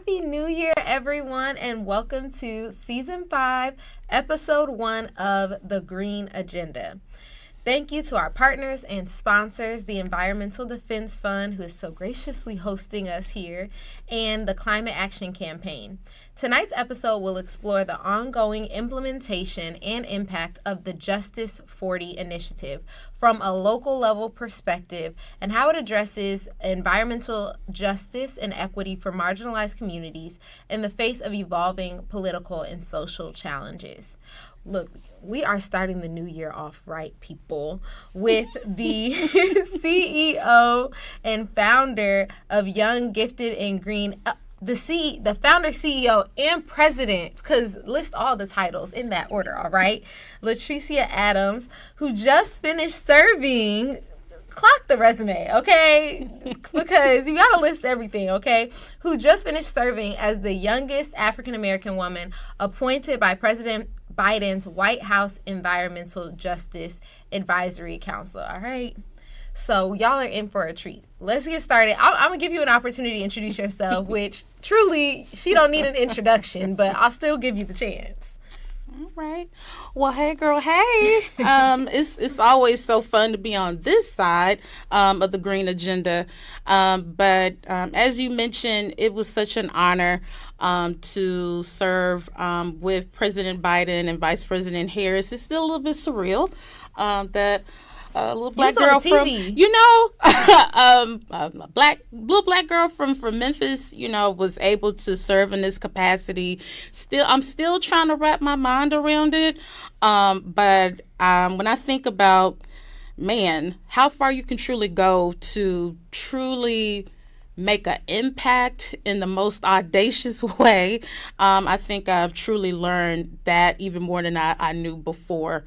Happy New Year, everyone, and welcome to Season 5, Episode 1 of The Green Agenda. Thank you to our partners and sponsors, the Environmental Defense Fund, who is so graciously hosting us here, and the Climate Action Campaign. Tonight's episode will explore the ongoing implementation and impact of the Justice40 Initiative from a local level perspective and how it addresses environmental justice and equity for marginalized communities in the face of evolving political and social challenges. Look, we are starting the new year off right, people, with the CEO and founder of Young, Gifted, and Green, the founder, CEO, and president, because list all the titles in that order, all right? LaTricea Adams, who just finished serving, clock the resume, okay? Because you got to list everything, okay? Who just finished serving as the youngest African-American woman appointed by President Biden's White House Environmental Justice Advisory Council, all right? So y'all are in for a treat. Let's get started. I'm going to give you an opportunity to introduce yourself, which truly, she don't need an introduction, but I'll still give you the chance. All right. Well, hey, girl, hey. It's always so fun to be on this side of the Green Agenda. But as you mentioned, it was such an honor to serve with President Biden and Vice President Harris. It's still a little bit surreal that a little black girl from, little black girl from Memphis, was able to serve in this capacity. I'm still trying to wrap my mind around it. But when I think about, man, how far you can truly go to truly make an impact in the most audacious way, I think I've truly learned that even more than I knew before.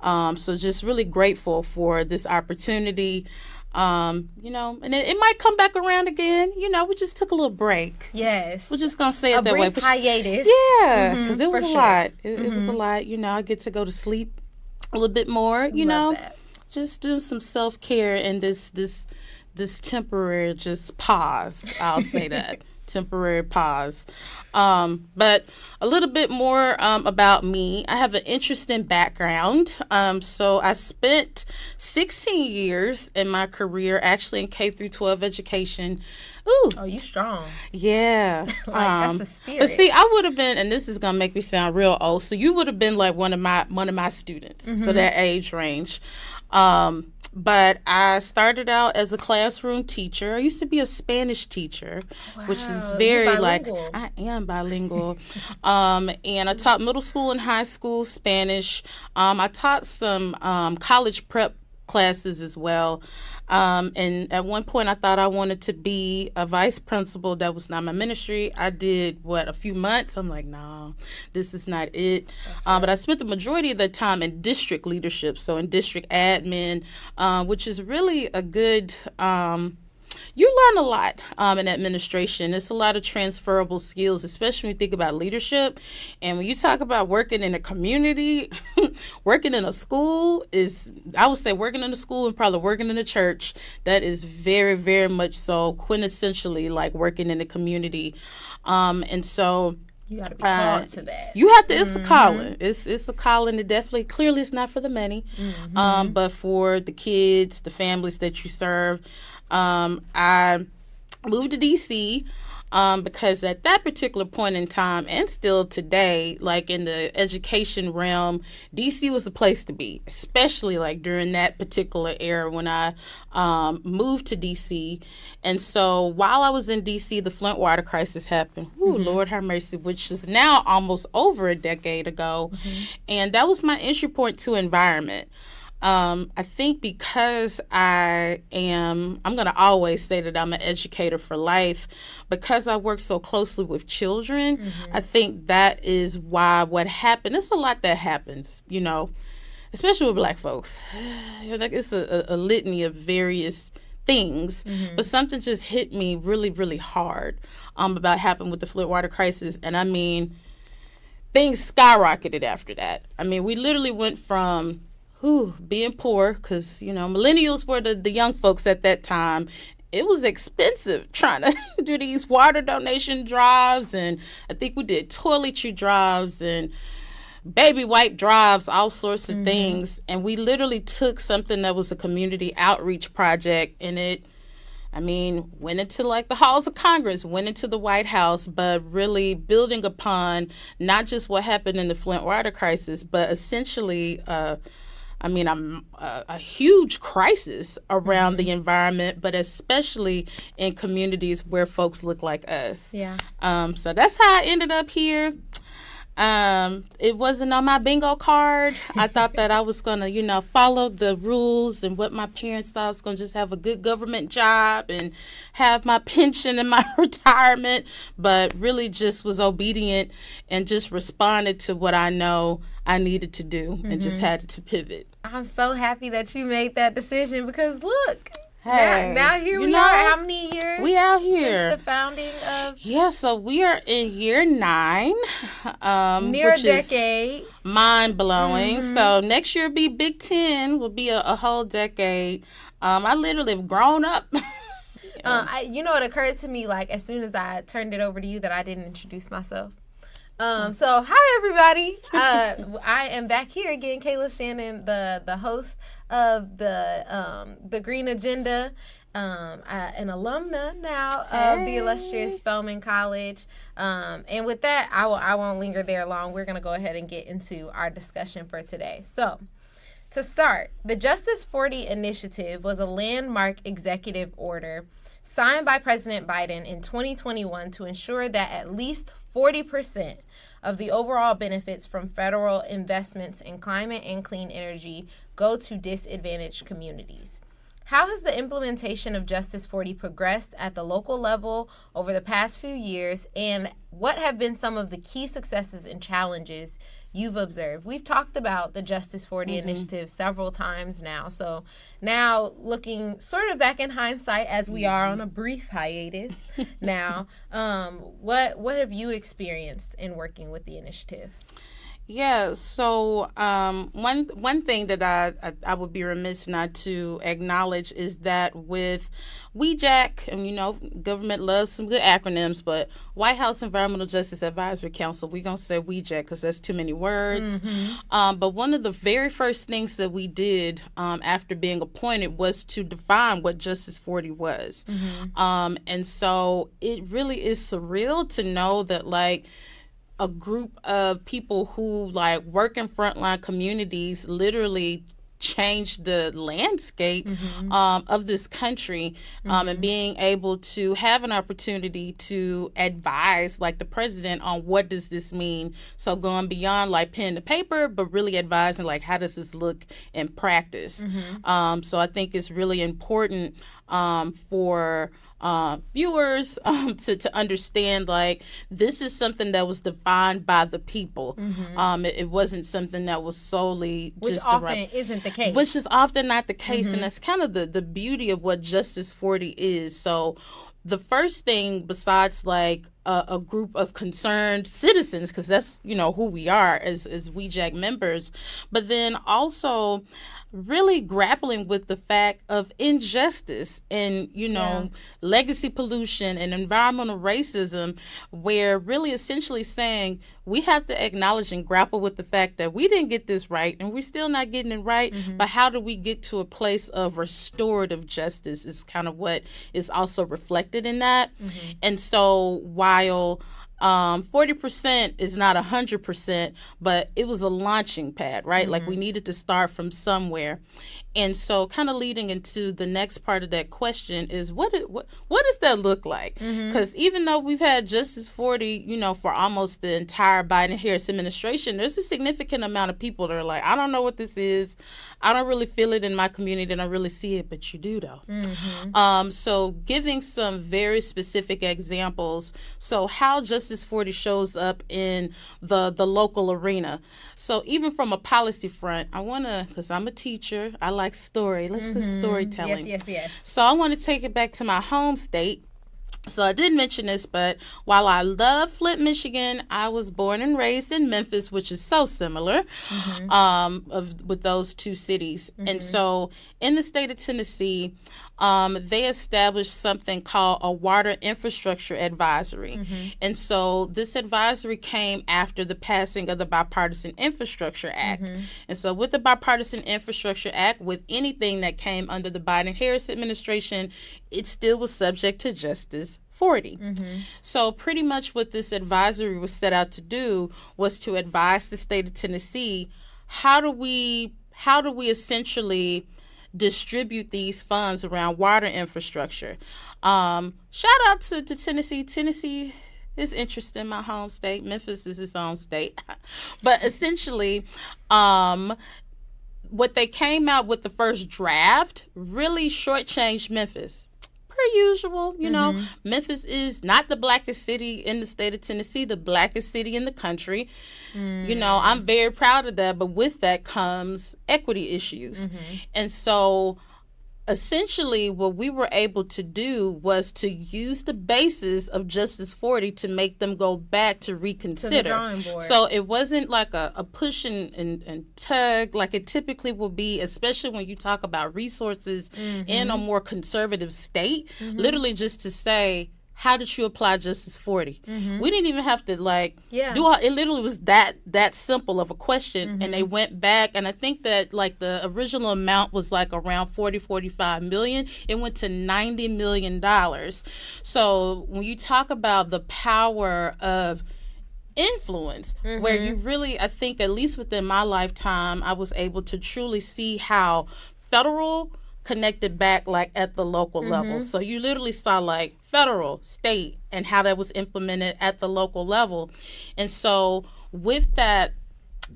So just really grateful for this opportunity, and it might come back around again. We just took a little break. Yes. We're just going to say it that way. A brief hiatus. Yeah, because it was a lot. It was a lot. I get to go to sleep a little bit more, Love that. Just do some self-care and this temporary just pause. I'll say that. Temporary pause. But a little bit more about me. I have an interesting background. So I spent 16 years in my career actually in K through 12 education. Ooh. Oh, you strong. Yeah. That's a spirit. But see, I would have been, and this is gonna make me sound real old, so you would have been like one of my students. So that age range. But I started out as a classroom teacher. I used to be a Spanish teacher, which is very I am bilingual. And I taught middle school and high school Spanish. I taught some college prep classes as well. And at one point I thought I wanted to be a vice principal. That was not my ministry. I did a few months. I'm like, no, this is not it. Right. But I spent the majority of the time in district leadership. So in district admin, which is really a good, you learn a lot in administration. It's a lot of transferable skills, especially when you think about leadership. And when you talk about working in a community, working in a school I would say working in a school and probably working in a church. That is very, very much so quintessentially like working in a community. And so you got to be called to that. You have to. It's a calling. It's a calling. It definitely, clearly, it's not for the many, but for the kids, the families that you serve. I moved to D.C. Because at that particular point in time, and still today, like in the education realm, D.C. was the place to be, especially like during that particular era when I moved to D.C. And so while I was in D.C., the Flint water crisis happened. Ooh, Lord have mercy, which is now almost over a decade ago. And that was my entry point to environment. I think because I'm going to always say that I'm an educator for life, because I work so closely with children. I think that is why what happened, it's a lot that happens, especially with Black folks. Like it's a litany of various things, but something just hit me really, really hard about happened with the Flint water crisis. And I mean, things skyrocketed after that. I mean, we literally went from being poor, because, millennials were the young folks at that time, it was expensive trying to do these water donation drives, and I think we did toiletry drives and baby wipe drives, all sorts of things. And we literally took something that was a community outreach project, and went into like the halls of Congress, went into the White House, but really building upon not just what happened in the Flint water crisis, but essentially, a huge crisis around the environment, but especially in communities where folks look like us. Yeah. So that's how I ended up here. It wasn't on my bingo card. I thought that I was going to, follow the rules and what my parents thought. I was going to just have a good government job and have my pension and my retirement, but really just was obedient and just responded to what I know I needed to do and just had to pivot. I'm so happy that you made that decision because look, hey, now here we are. How many years? We out here since the founding of? Yeah, so we are in year 9, near which a decade. Is mind blowing. So next year will be Big 10. Will be a whole decade. I literally have grown up. It occurred to me like as soon as I turned it over to you that I didn't introduce myself. So hi everybody. I am back here again, Kayla Shannon, the host of the Green Agenda, an alumna now of the illustrious Spelman College. And with that, I won't linger there long. We're gonna go ahead and get into our discussion for today. So to start, the Justice40 Initiative was a landmark executive order signed by President Biden in 2021 to ensure that at least 40% of the overall benefits from federal investments in climate and clean energy go to disadvantaged communities. How has the implementation of Justice40 progressed at the local level over the past few years, and what have been some of the key successes and challenges you've observed? We've talked about the Justice40 Initiative several times now. So now looking sort of back in hindsight as we are on a brief hiatus now, what have you experienced in working with the initiative? Yeah, so one thing that I would be remiss not to acknowledge is that with WEJAC, and government loves some good acronyms, but White House Environmental Justice Advisory Council, we're going to say WEJAC because that's too many words. But one of the very first things that we did after being appointed was to define what Justice40 was. And so it really is surreal to know that, like, a group of people who work in frontline communities literally changed the landscape of this country, and being able to have an opportunity to advise the president on what does this mean. So going beyond pen to paper, but really advising how does this look in practice. So I think it's really important for viewers to understand this is something that was defined by the people. It wasn't something that was solely which just often isn't the case. Which is often not the case, and that's kind of the beauty of what Justice40 is. So the first thing, besides a group of concerned citizens, because that's who we are as WEJAC members, but then also really grappling with the fact of injustice and legacy pollution and environmental racism, where really essentially saying we have to acknowledge and grapple with the fact that we didn't get this right and we're still not getting it right, but how do we get to a place of restorative justice is kind of what is also reflected in that. And so while 40% is not 100%, but it was a launching pad, right? We needed to start from somewhere. And so kind of leading into the next part of that question is what does that look like? Because even though we've had Justice40, for almost the entire Biden-Harris administration, there's a significant amount of people that are I don't know what this is. I don't really feel it in my community. I don't really see it, but you do though. So giving some very specific examples. So how Justice40 shows up in the local arena. So even from a policy front, I want to, because I'm a teacher, I like story. Let's do storytelling. Yes. So I want to take it back to my home state So I did mention this, but while I love Flint, Michigan, I was born and raised in Memphis, which is so similar with those two cities. And so in the state of Tennessee, they established something called a water infrastructure advisory. And so this advisory came after the passing of the Bipartisan Infrastructure Act. And so with the Bipartisan Infrastructure Act, with anything that came under the Biden-Harris administration, it still was subject to Justice 40. So pretty much what this advisory was set out to do was to advise the state of Tennessee, how do we essentially distribute these funds around water infrastructure. Shout out to Tennessee. Tennessee is interesting, my home state. Memphis is its own state. But essentially, what they came out with the first draft really shortchanged Memphis. Per usual, you know, Memphis is not the blackest city in the state of Tennessee, the blackest city in the country. You know, I'm very proud of that, but with that comes equity issues. And so essentially what we were able to do was to use the basis of Justice 40 to make them go back to reconsider. To the drawing board. So it wasn't like a push and tug like it typically will be, especially when you talk about resources in a more conservative state, literally just to say, how did you apply Justice 40? We didn't even have to do all, it literally was that simple of a question. And they went back, and I think that the original amount was around 45 million. It went to $90 million. So when you talk about the power of influence, where you really, I think at least within my lifetime, I was able to truly see how federal connected back at the local level. So you literally saw federal, state, and how that was implemented at the local level. And so with that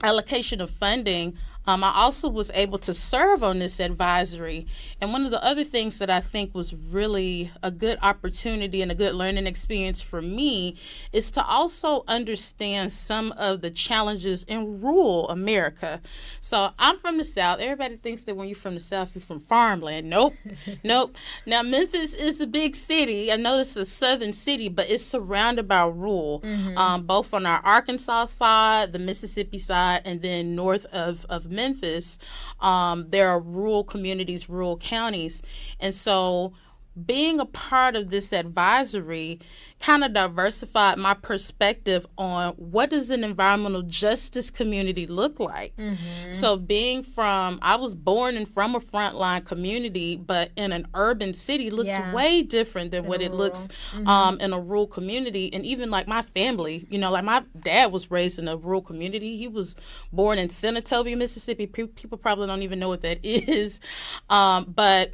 allocation of funding, I also was able to serve on this advisory. And one of the other things that I think was really a good opportunity and a good learning experience for me is to also understand some of the challenges in rural America. So I'm from the South. Everybody thinks that when you're from the South, you're from farmland. Nope. Nope. Now, Memphis is a big city. I know it's a southern city, but it's surrounded by rural, both on our Arkansas side, the Mississippi side, and then north of Memphis, there are rural communities, rural counties. And so being a part of this advisory kind of diversified my perspective on what does an environmental justice community look like. So I was born and from a frontline community, but in an urban city looks way different than what it looks in a rural community. And even my family, my dad was raised in a rural community. He was born in Senatobia, Mississippi. People probably don't even know what that is. But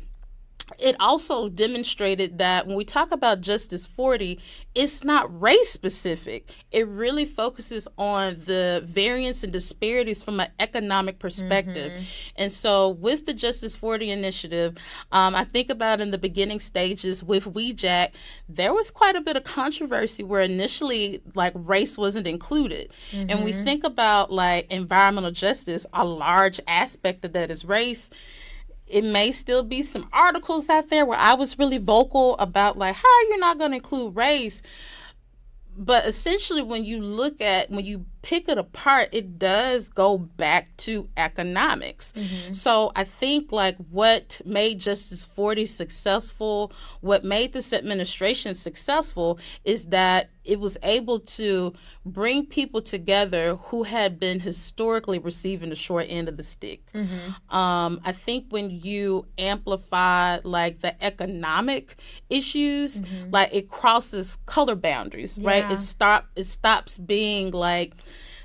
it also demonstrated that when we talk about Justice 40, it's not race specific. It really focuses on the variance and disparities from an economic perspective. And so with the Justice 40 Initiative, I think about in the beginning stages with WeJack, there was quite a bit of controversy where initially race wasn't included. And we think about environmental justice, a large aspect of that is race. It may still be some articles out there where I was really vocal about how are you not going to include race? But essentially when you pick it apart, it does go back to economics. So I think what made Justice 40 successful, what made this administration successful is that it was able to bring people together who had been historically receiving the short end of the stick. I think when you amplify the economic issues, it crosses color boundaries, right? It stops being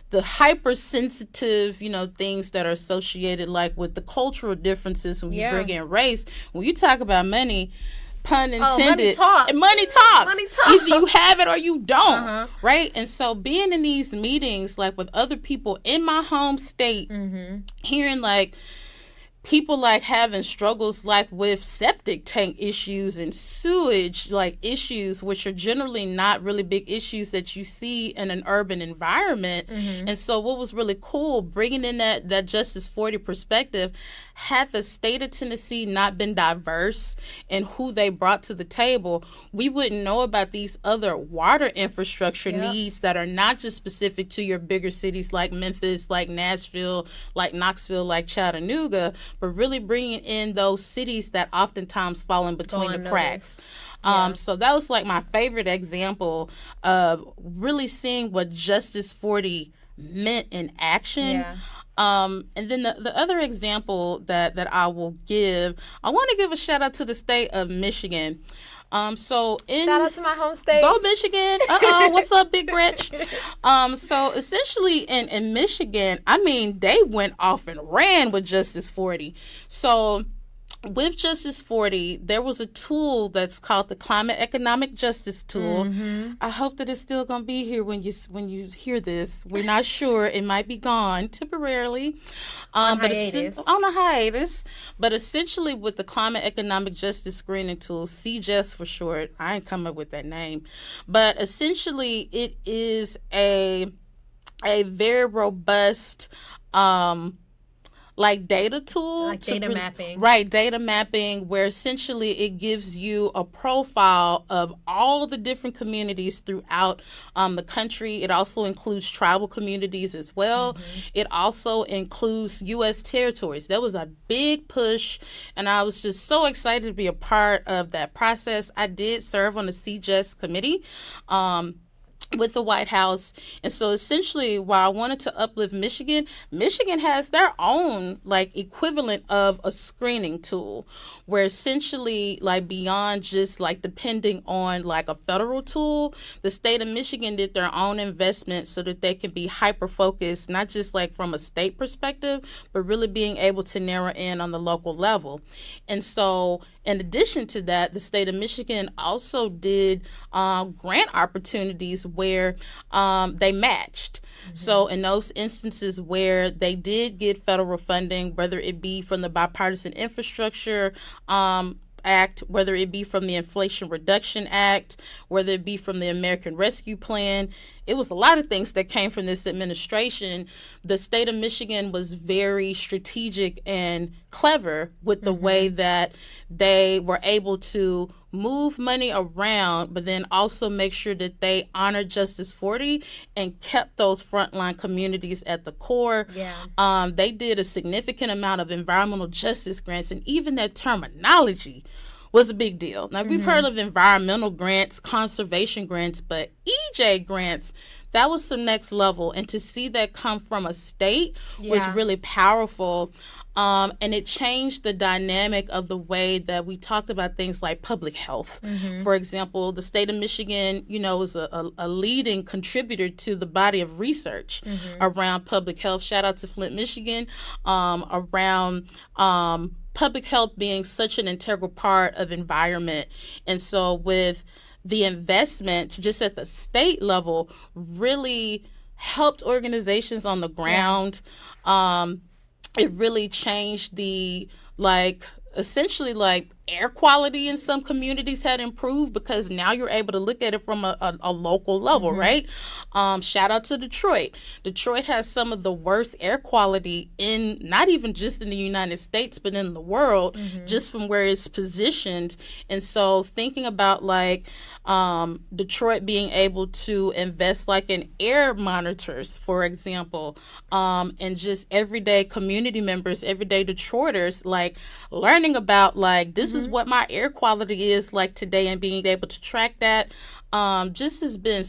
the hypersensitive, things that are associated with the cultural differences when you bring in race. When you talk about money, pun intended, money talks. Either you have it or you don't, right? And so being in these meetings with other people in my home state, hearing people like having struggles like with septic tank issues and sewage like issues, which are generally not really big issues that you see in an urban environment. And so what was really cool, bringing in that Justice 40 perspective, had the state of Tennessee not been diverse in who they brought to the table, we wouldn't know about these other water infrastructure needs that are not just specific to your bigger cities like Memphis, like Nashville, like Knoxville, like Chattanooga, but really bringing in those cities that oftentimes fall in between the cracks. So that was like my favorite example of really seeing what Justice 40 meant in action. And then the other example that I will give, I want to give a shout out to the state of Michigan. Shout out to my home state. Go Michigan. What's up, Big Branch? So essentially in Michigan, I mean, they went off and ran with Justice 40. So with Justice 40, there was a tool that's called the Climate Economic Justice Tool. I hope that it's still going to be here when you hear this. We're not sure. It might be gone temporarily. On a hiatus. But essentially with the Climate Economic Justice Screening Tool, CJUS for short, I ain't come up with that name. But essentially it is a very robust like data tool. Like data mapping. Right, data mapping, where essentially it gives you a profile of all the different communities throughout the country. It also includes tribal communities as well. It also includes U.S. territories. That was a big push, and I was just so excited to be a part of that process. I did serve on the CJUS committee with the White House. And so essentially, while I wanted to uplift Michigan has their own like equivalent of a screening tool, where essentially like beyond just like depending on like a federal tool, the state of Michigan did their own investment so that they can be hyper focused, not just like from a state perspective, but really being able to narrow in on the local level. And so in addition to that, the state of Michigan also did grant opportunities where they matched. So in those instances where they did get federal funding, whether it be from the Bipartisan Infrastructure Act, whether it be from the Inflation Reduction Act, whether it be from the American Rescue Plan, it was a lot of things that came from this administration. The state of Michigan was very strategic and clever with the way that they were able to move money around, but then also make sure that they honored Justice 40 and kept those frontline communities at the core. They did a significant amount of environmental justice grants, and even that terminology was a big deal. Now, we've heard of environmental grants, conservation grants, but EJ grants, that was the next level. And to see that come from a state was really powerful. And it changed the dynamic of the way that we talked about things like public health. For example, the state of Michigan, is a leading contributor to the body of research around public health. Shout out to Flint, Michigan, around public health being such an integral part of environment. And so with the investment just at the state level really helped organizations on the ground. It really changed the essentially air quality in some communities had improved because now you're able to look at it from a local level, right? Shout out to Detroit. Detroit has some of the worst air quality in not even just in the United States, but in the world, just from where it's positioned. And so thinking about Detroit being able to invest in air monitors, for example, and just everyday community members, everyday Detroiters, learning about this is what my air quality is like today, and being able to track that just has been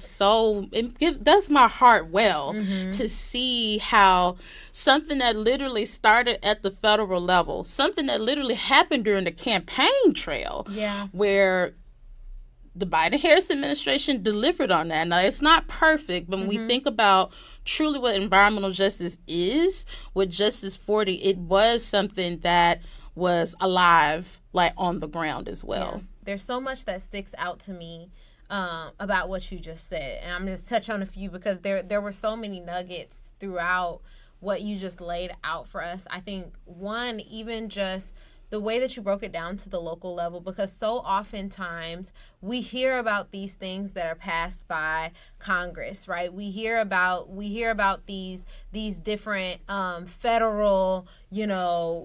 does my heart well to see how something that literally started at the federal level, something that literally happened during the campaign trail, where the Biden-Harris administration delivered on that. Now, it's not perfect, but when we think about truly what environmental justice is, with Justice 40, it was something that was alive, on the ground as well. There's so much that sticks out to me about what you just said, and I'm just touch on a few because there were so many nuggets throughout what you just laid out for us. I think, one, even just the way that you broke it down to the local level, because so oftentimes we hear about these things that are passed by Congress, right? We hear about these different federal,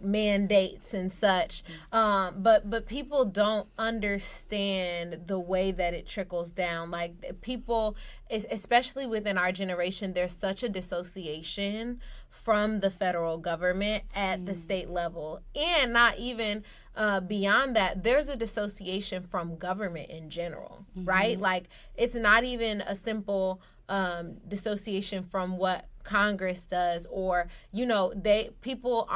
mandates and such, but people don't understand the way that it trickles down. Like, people, especially within our generation, there's such a dissociation from the federal government at the state level, and not even beyond that, there's a dissociation from government in general, right? Like, it's not even a simple dissociation from what Congress does, or people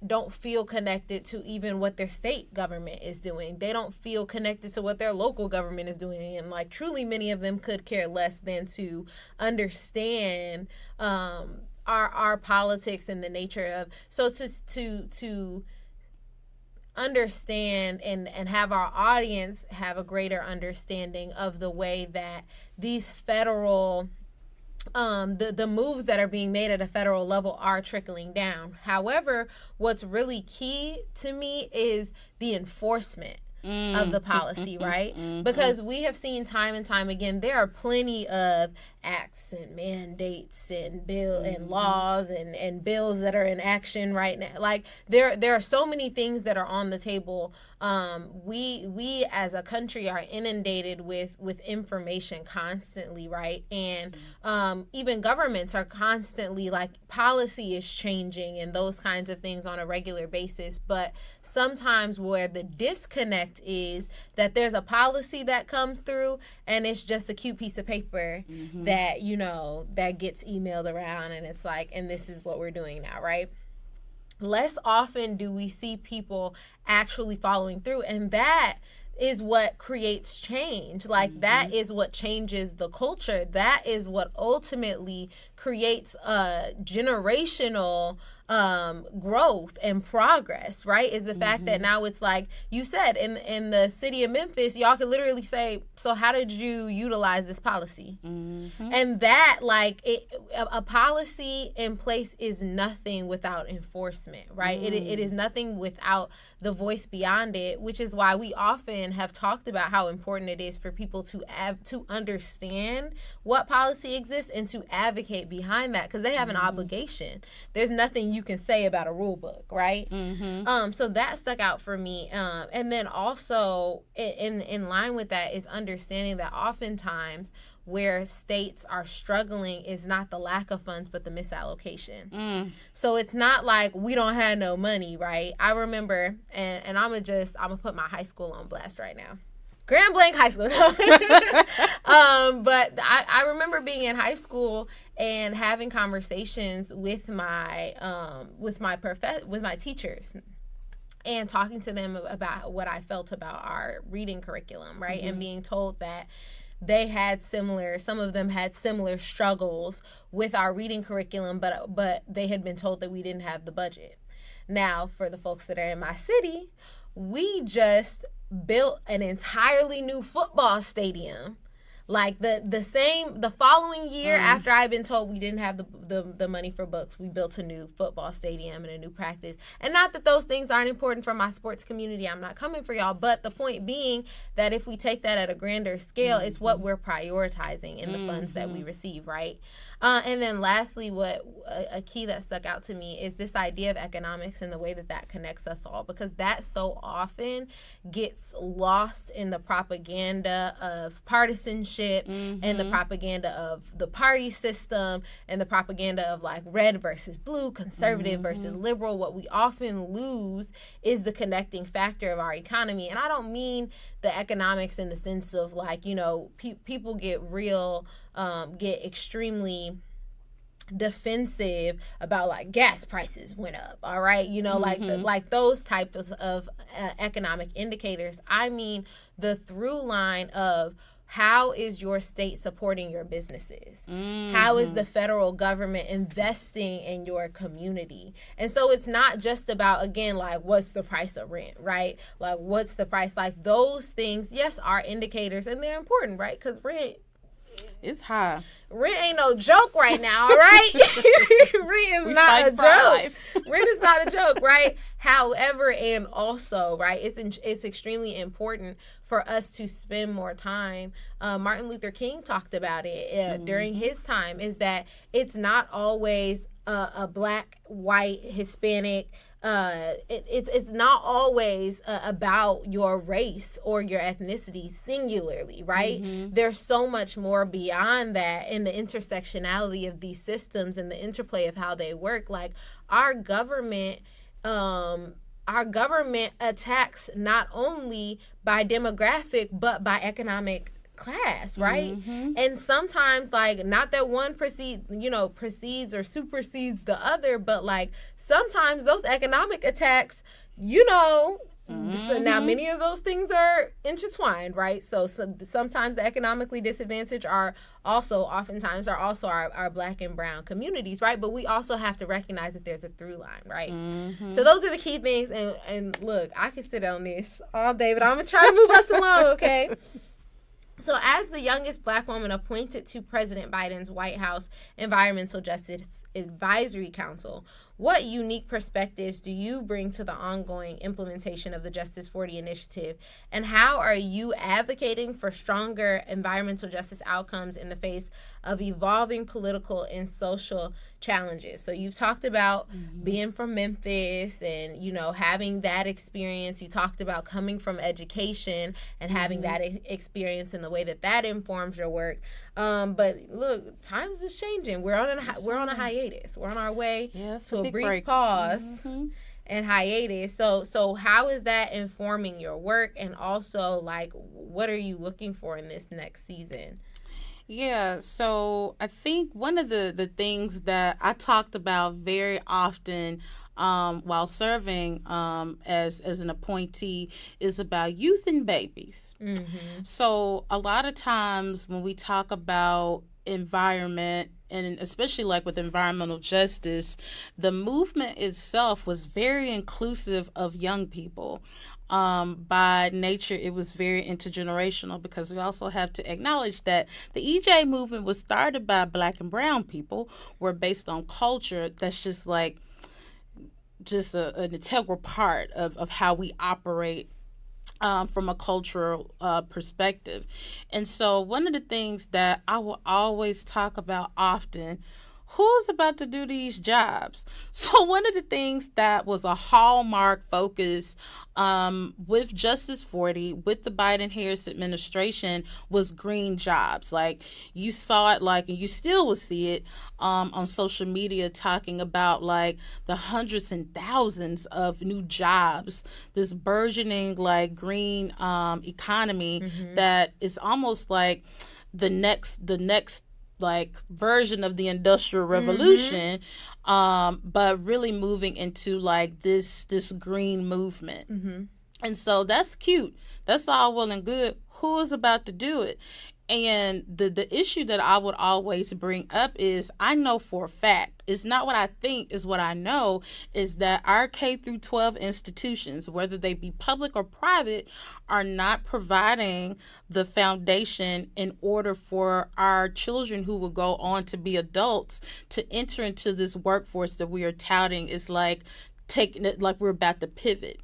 don't feel connected to even what their state government is doing. They don't feel connected to what their local government is doing, and like, truly many of them could care less than to understand our politics and the nature of, so to understand and have our audience have a greater understanding of the way that these federal the moves that are being made at a federal level are trickling down. However, what's really key to me is the enforcement of the policy, right? Because we have seen time and time again, there are plenty of acts and mandates and and laws and bills that are in action right now. Like, there are so many things that are on the table. We as a country are inundated with information constantly, right? And even governments are constantly, like, policy is changing and those kinds of things on a regular basis. But sometimes where the disconnect is that there's a policy that comes through and it's just a cute piece of paper that that gets emailed around, and it's like, and this is what we're doing now, right? Less often do we see people actually following through, and that is what creates change. Like, that is what changes the culture. That is what ultimately creates a generational growth and progress, right? Is the fact that now it's like you said, in the city of Memphis, y'all could literally say, so how did you utilize this policy? And that, like, a policy in place is nothing without enforcement, right? It is nothing without the voice beyond it, which is why we often have talked about how important it is for people to understand what policy exists and to advocate behind that, because they have an obligation. There's nothing you can say about a rule book, right? So that stuck out for me. And then also in line with that is understanding that oftentimes where states are struggling is not the lack of funds, but the misallocation. So it's not like we don't have no money, right? I remember, and I'm gonna put my high school on blast right now. Grand Blanc High School. But I remember being in high school and having conversations with my teachers and talking to them about what I felt about our reading curriculum, right? And being told that some of them had similar struggles with our reading curriculum, but they had been told that we didn't have the budget. Now, for the folks that are in my city, we just built an entirely new football stadium. Like, the following year, after I'd been told we didn't have the money for books, we built a new football stadium and a new practice. And not that those things aren't important for my sports community. I'm not coming for y'all. But the point being that if we take that at a grander scale, it's what we're prioritizing in the funds that we receive, right? And then lastly, what a key that stuck out to me is this idea of economics and the way that connects us all, because that so often gets lost in the propaganda of partisanship and the propaganda of the party system and the propaganda of, like, red versus blue, conservative versus liberal. What we often lose is the connecting factor of our economy. And I don't mean the economics in the sense of, like, people get extremely defensive about, like, gas prices went up, all right, like those types of economic indicators. I mean the through line of, how is your state supporting your businesses? How is the federal government investing in your community? And so it's not just about, again, like, what's the price of rent, right? Like, what's the price? Like, those things, yes, are indicators, and they're important, right? Because rent It's high. Rent ain't no joke right now, all right? Rent is not a joke. Rent is not a joke, right? However, and also, right, it's extremely important for us to spend more time. Martin Luther King talked about it during his time, is that it's not always a black, white, Hispanic. It's not always about your race or your ethnicity singularly, right? There's so much more beyond that in the intersectionality of these systems and the interplay of how they work. Like our government attacks not only by demographic but by economic class, right? And sometimes, like, not that one precedes or supersedes the other, but like sometimes those economic attacks, so now many of those things are intertwined, right? So sometimes the economically disadvantaged are also oftentimes our black and brown communities, right? But we also have to recognize that there's a through line, right? So those are the key things. And look, I could sit on this all day, but I'm gonna try to move us along, okay? So as the youngest black woman appointed to President Biden's White House Environmental Justice Advisory Council, what unique perspectives do you bring to the ongoing implementation of the Justice40 Initiative? And how are you advocating for stronger environmental justice outcomes in the face of evolving political and social challenges? So you've talked about being from Memphis and, having that experience. You talked about coming from education and having that experience and the way that informs your work. But look, times is changing. We're on a hiatus. We're on our way to a brief pause and hiatus. So how is that informing your work? And also, like, what are you looking for in this next season? Yeah, so I think one of the things that I talked about very often while serving as an appointee is about youth and babies. So a lot of times when we talk about environment, and especially like with environmental justice, the movement itself was very inclusive of young people. By nature, it was very intergenerational, because we also have to acknowledge that the EJ movement was started by black and brown people, were based on culture that's just an integral part of how we operate from a cultural perspective. And so one of the things that I will always talk about often, who's about to do these jobs? So one of the things that was a hallmark focus with Justice40, with the Biden-Harris administration, was green jobs. Like, you saw it, and you still will see it on social media, talking about like the hundreds and thousands of new jobs, this burgeoning like green economy that is almost like the next like version of the Industrial Revolution, but really moving into like this green movement. And so that's cute. That's all well and good. Who is about to do it? And the issue that I would always bring up is, I know for a fact, it's not what I think, is what I know, is that our K through 12 institutions, whether they be public or private, are not providing the foundation in order for our children who will go on to be adults to enter into this workforce that we are touting is like taking it, like we're about to pivot.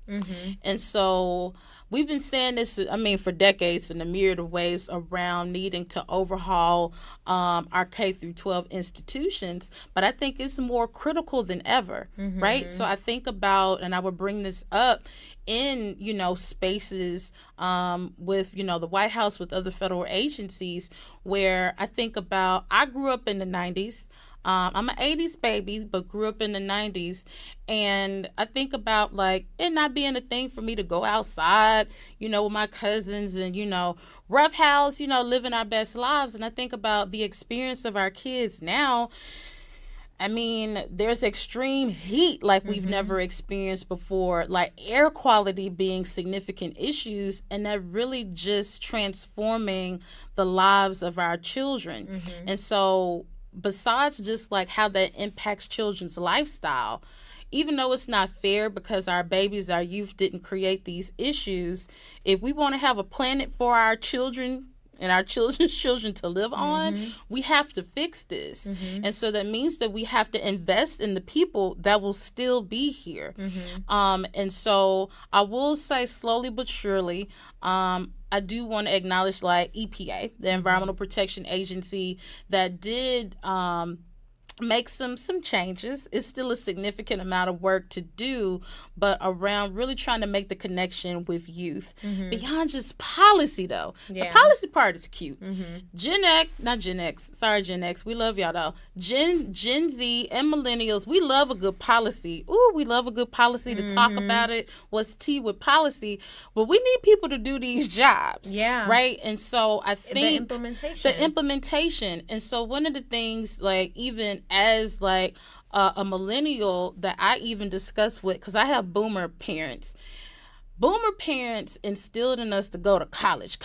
And so we've been saying this, for decades, in a myriad of ways around needing to overhaul our K through 12 institutions, but I think it's more critical than ever, right? So I think about, and I would bring this up in, spaces with, the White House, with other federal agencies, where I think about, I grew up in the 90s. I'm an 80s baby, but grew up in the 90s. And I think about like it not being a thing for me to go outside, with my cousins and, rough house, living our best lives. And I think about the experience of our kids now. There's extreme heat like we've never experienced before, like air quality being significant issues, and that really just transforming the lives of our children. And so besides just like how that impacts children's lifestyle, even though it's not fair because our babies, our youth didn't create these issues, if we want to have a planet for our children and our children's children to live on, we have to fix this. And so that means that we have to invest in the people that will still be here. And so I will say slowly but surely, I do want to acknowledge like EPA, the Environmental Protection Agency, that did make some changes. It's still a significant amount of work to do, but around really trying to make the connection with youth beyond just policy, though. The policy part is cute. Gen X, we love y'all though. Gen Z and millennials, we love a good policy. Ooh, we love a good policy to talk about it. What's tea with policy? But we need people to do these jobs, right? And so I think the implementation. And so one of the things, like even as like a millennial that I even discuss with, because I have boomer parents. Boomer parents instilled in us to go to college.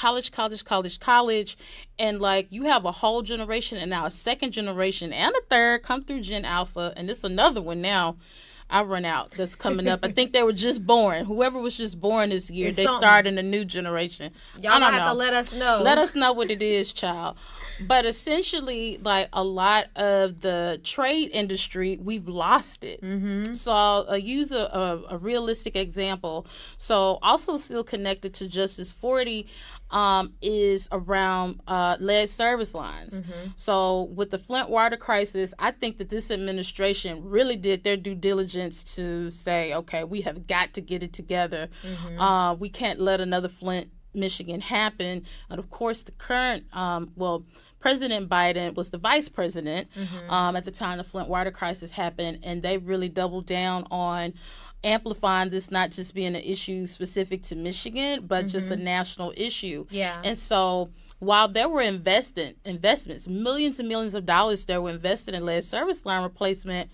And like you have a whole generation and now a second generation and a third come through Gen Alpha. And this another one now. I run out that's coming up. I think they were just born. Whoever was just born this year, they started a new generation. Y'all don't have to let us know. Let us know what it is, child. But essentially, like a lot of the trade industry, we've lost it. So I'll use a realistic example. So also still connected to Justice40 is around lead service lines. So with the Flint water crisis, I think that this administration really did their due diligence to say, okay, we have got to get it together. We can't let another Flint, Michigan happen. And of course, the current, President Biden was the vice president at the time the Flint water crisis happened, and they really doubled down on amplifying this not just being an issue specific to Michigan, but just a national issue. And so while there were investments, millions and millions of dollars that were invested in lead service line replacement,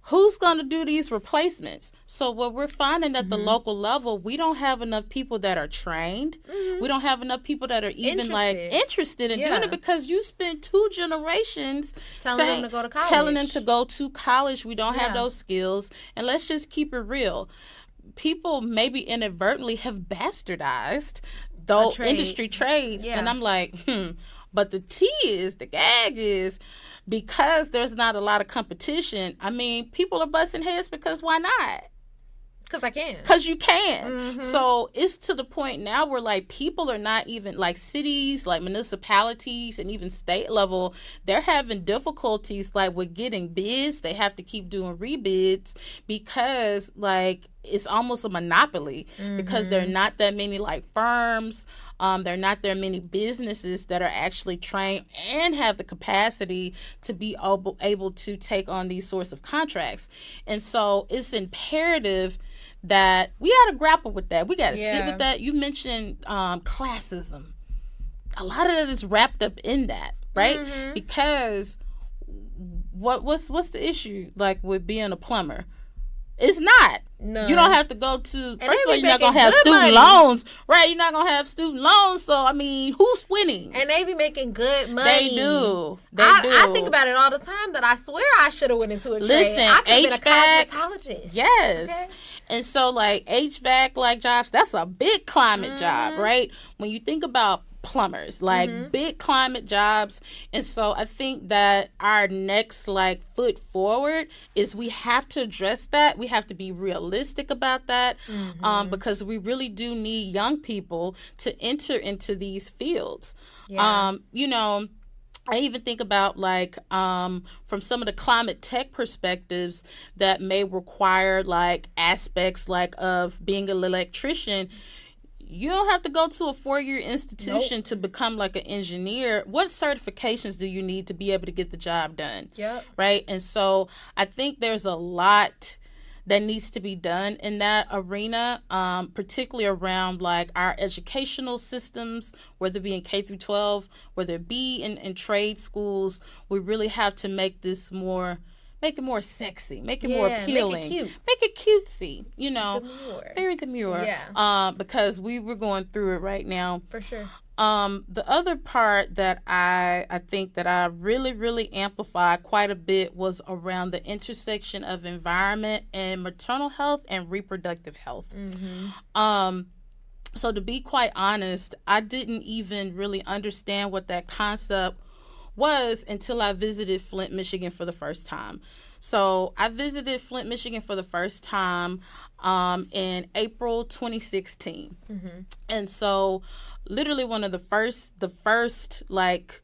who's going to do these replacements? So what we're finding at the local level, we don't have enough people that are trained. We don't have enough people that are even interested in doing it, because you spent 2 generations telling them to go to college. We don't have those skills. And let's just keep it real. People maybe inadvertently have bastardized those industry trades. And I'm like, But the gag is, because there's not a lot of competition, I mean, people are busting heads because why not? Because I can. Because you can. So it's to the point now where like people are not even like cities, like municipalities and even state level, they're having difficulties like with getting bids. They have to keep doing rebids because like it's almost a monopoly because there are not that many like firms. There are not that many businesses that are actually trained and have the capacity to be able to take on these sorts of contracts. And so it's imperative that we got to grapple with that. We got to sit with that. You mentioned classism. A lot of that is wrapped up in that, right? Because what's the issue like with being a plumber? It's not. No. You don't have to go to, first of all, you're not going to have student loans, right? You're not going to have student loans. So, I mean, who's winning? And they be making good money. They do. I think about it all the time that I swear I should have went into a trade. Listen, I could have been a cosmetologist. Yes. Okay? And so, like, HVAC, like, jobs, that's a big climate job, right? When you think about plumbers, like big climate jobs. And so I think that our next like foot forward is we have to address that. We have to be realistic about that because we really do need young people to enter into these fields. You know, I even think about like from some of the climate tech perspectives that may require like aspects like of being an electrician. You don't have to go to a 4-year institution to become like an engineer. What certifications do you need to be able to get the job done? Right? And so I think there's a lot that needs to be done in that arena, particularly around like our educational systems, whether it be in K through 12, whether it be in trade schools. We really have to make this more... Make it more sexy. Make it more appealing. Make it cute. Make it cutesy. You know, very demure. Because we were going through it right now. For sure. The other part that I think that I really, really amplified quite a bit was around the intersection of environment and maternal health and reproductive health. So to be quite honest, I didn't even really understand what that concept was until I visited Flint, Michigan for the first time. So I visited Flint, Michigan for the first time in April 2016. And so literally one of the first like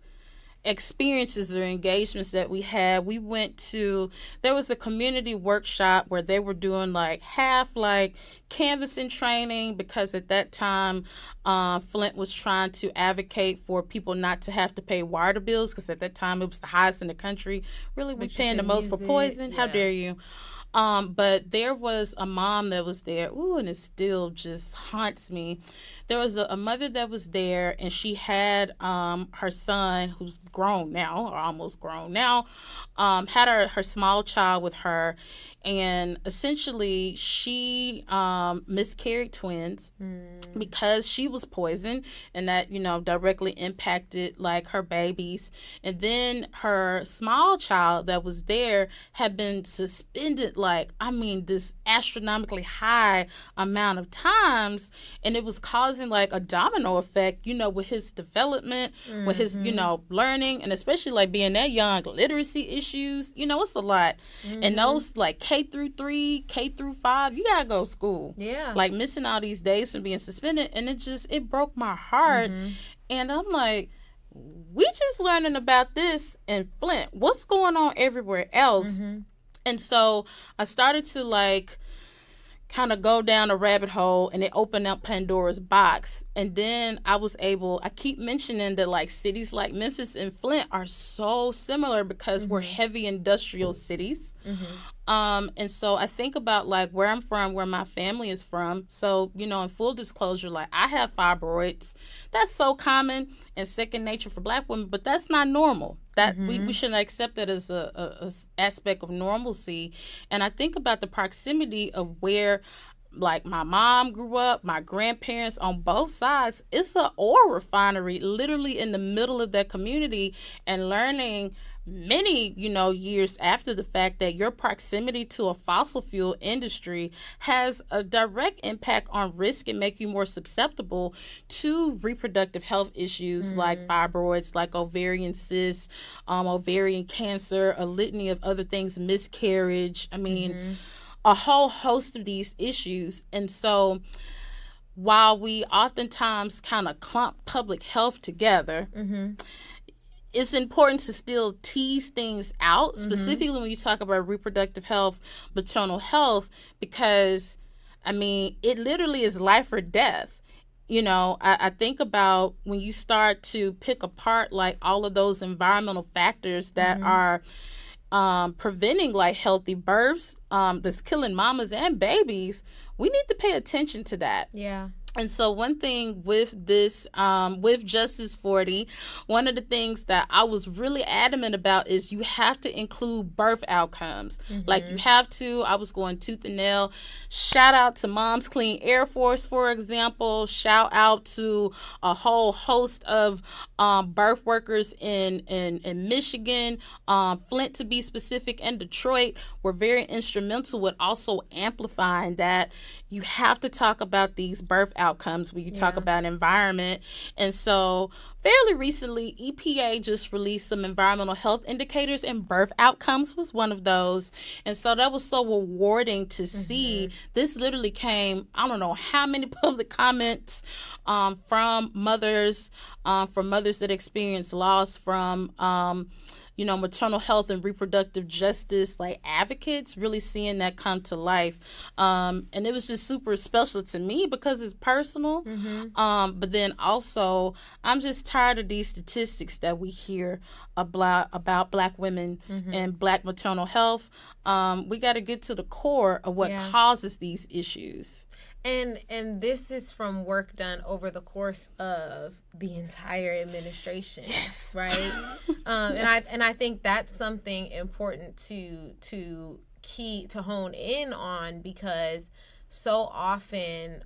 experiences or engagements that we had, we went to, there was a community workshop where they were doing like half like canvassing training, because at that time Flint was trying to advocate for people not to have to pay water bills, because at that time it was the highest in the country. Really, we're paying the most for poison. How dare you? But there was a mom that was there. Ooh, and it still just haunts me. There was a mother that was there, and she had her son, who's grown now, or almost grown now, had her small child with her. And essentially, she miscarried twins because she was poisoned, and that, directly impacted like her babies. And then her small child that was there had been suspended, this astronomically high amount of times, and it was causing like a domino effect, with his development, with his, learning, and especially like being that young, literacy issues, it's a lot. And those like K through 3, K through 5, you gotta go to school. Yeah. Like missing all these days from being suspended, and it broke my heart. And I'm like, we just learning about this in Flint. What's going on everywhere else? And so I started to like kind of go down a rabbit hole, and it opened up Pandora's box. And then I keep mentioning that like cities like Memphis and Flint are so similar because we're heavy industrial cities. And so I think about like where I'm from, where my family is from. So, in full disclosure, like I have fibroids. That's so common and second nature for Black women, but that's not normal. That we shouldn't accept that as a aspect of normalcy. And I think about the proximity of where like my mom grew up, my grandparents on both sides. It's an oil refinery literally in the middle of that community, and learning many, years after the fact that your proximity to a fossil fuel industry has a direct impact on risk and make you more susceptible to reproductive health issues like fibroids, like ovarian cysts, ovarian cancer, a litany of other things, miscarriage. I mean, a whole host of these issues. And so while we oftentimes kind of clump public health together, it's important to still tease things out, specifically when you talk about reproductive health, maternal health, because, it literally is life or death. I think about when you start to pick apart, like, all of those environmental factors that are preventing, like, healthy births, that's killing mamas and babies, we need to pay attention to that. Yeah. And so one thing with this, with Justice40, one of the things that I was really adamant about is you have to include birth outcomes. Like you have to. I was going tooth and nail. Shout out to Moms Clean Air Force, for example. Shout out to a whole host of birth workers in Michigan, Flint to be specific, and Detroit were very instrumental with also amplifying that you have to talk about these birth outcomes when you talk about environment. And so fairly recently, EPA just released some environmental health indicators, and birth outcomes was one of those. And so that was so rewarding to see. This literally came, I don't know how many public comments from mothers that experience loss, from maternal health and reproductive justice, like advocates, really seeing that come to life. And it was just super special to me because it's personal. But then also, I'm just tired of these statistics that we hear about Black women and Black maternal health. We got to get to the core of what causes these issues. And this is from work done over the course of the entire administration, right? And I think that's something important to hone in on, because so often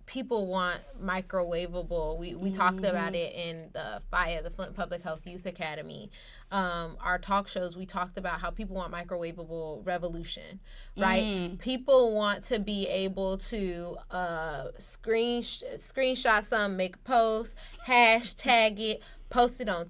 people want microwavable. We talked about it in the FIA, the Flint Public Health Youth Academy. Our talk shows, we talked about how people want microwavable revolution, right? People want to be able to screenshot something, make a post, hashtag it, post it on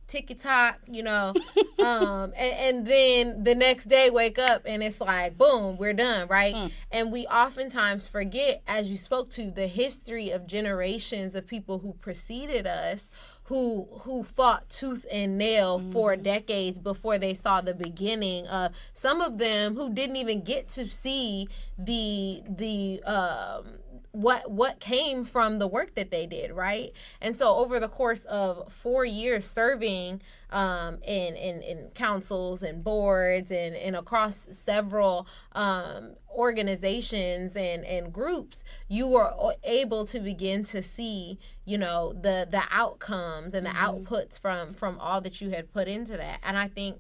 TikTok, you know, and then the next day wake up and it's like, boom, we're done, right? And we oftentimes forget, as you spoke to, the history of generations of people who preceded us, who fought tooth and nail for decades before they saw the beginning. Some of them who didn't even get to see what came from the work that they did, right? And so over the course of 4 years serving in councils and boards and across several organizations and groups, you were able to begin to see, you know, the outcomes and the outputs from all that you had put into that. And I think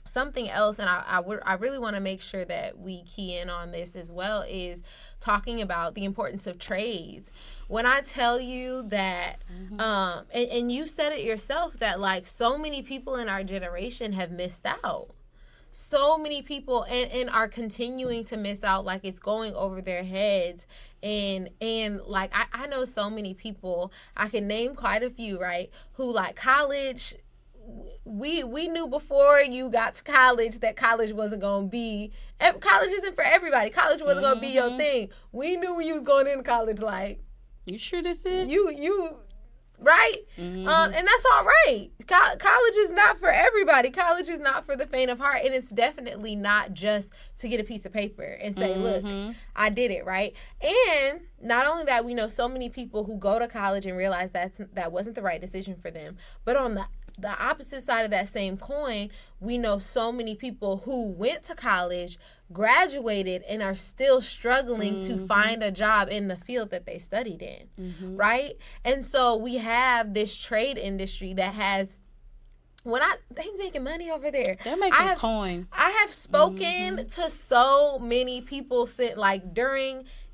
something else, and I really want to make sure that we key in on this as well, is talking about the importance of trades. When I tell you that, and you said it yourself, that like so many people in our generation have missed out. So many people and are continuing to miss out, like it's going over their heads. And like I know so many people, I can name quite a few, right, who like college. We knew before you got to college that college wasn't going to be, college isn't for everybody. College wasn't going to be your thing. We knew when you was going into college, like, you sure this is? You right? And that's all right. College is not for everybody. College is not for the faint of heart. And it's definitely not just to get a piece of paper and say, look, I did it, right? And not only that, we know so many people who go to college and realize that wasn't the right decision for them. But on the opposite side of that same coin, we know so many people who went to college, graduated, and are still struggling to find a job in the field that they studied in, right? And so we have this trade industry that has, they making money over there. They're making coin. I have spoken to so many people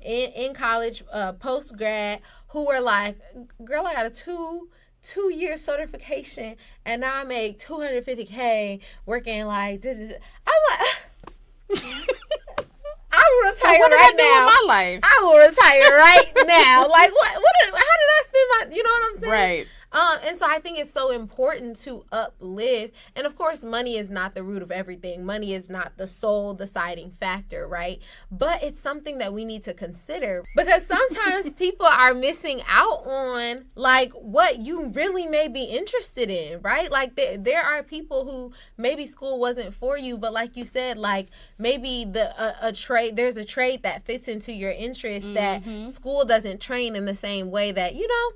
in college, post grad, who were like, girl, I got a two-year certification and now I make $250K working like this. I'm like, I will retire right now. With my life? I will retire right now. Like how did I spend my, you know what I'm saying? Right. And so I think it's so important to uplift. And of course, money is not the root of everything. Money is not the sole deciding factor, right? But it's something that we need to consider, because sometimes people are missing out on like what you really may be interested in, right? Like there are people who maybe school wasn't for you, but like you said, like maybe there's a trade that fits into your interest that school doesn't train in the same way that, you know.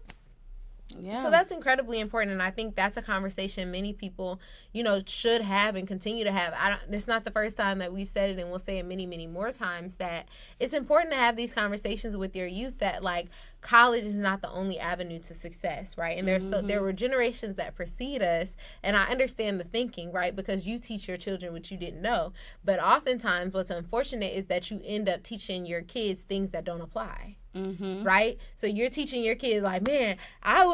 Yeah. So that's incredibly important, and I think that's a conversation many people, you know, should have and continue to have. It's not the first time that we've said it, and we'll say it many, many more times, that it's important to have these conversations with your youth, that like college is not the only avenue to success, right? And there were generations that precede us, and I understand the thinking, right? Because you teach your children what you didn't know, but oftentimes what's unfortunate is that you end up teaching your kids things that don't apply. Right? So you're teaching your kids like, man, I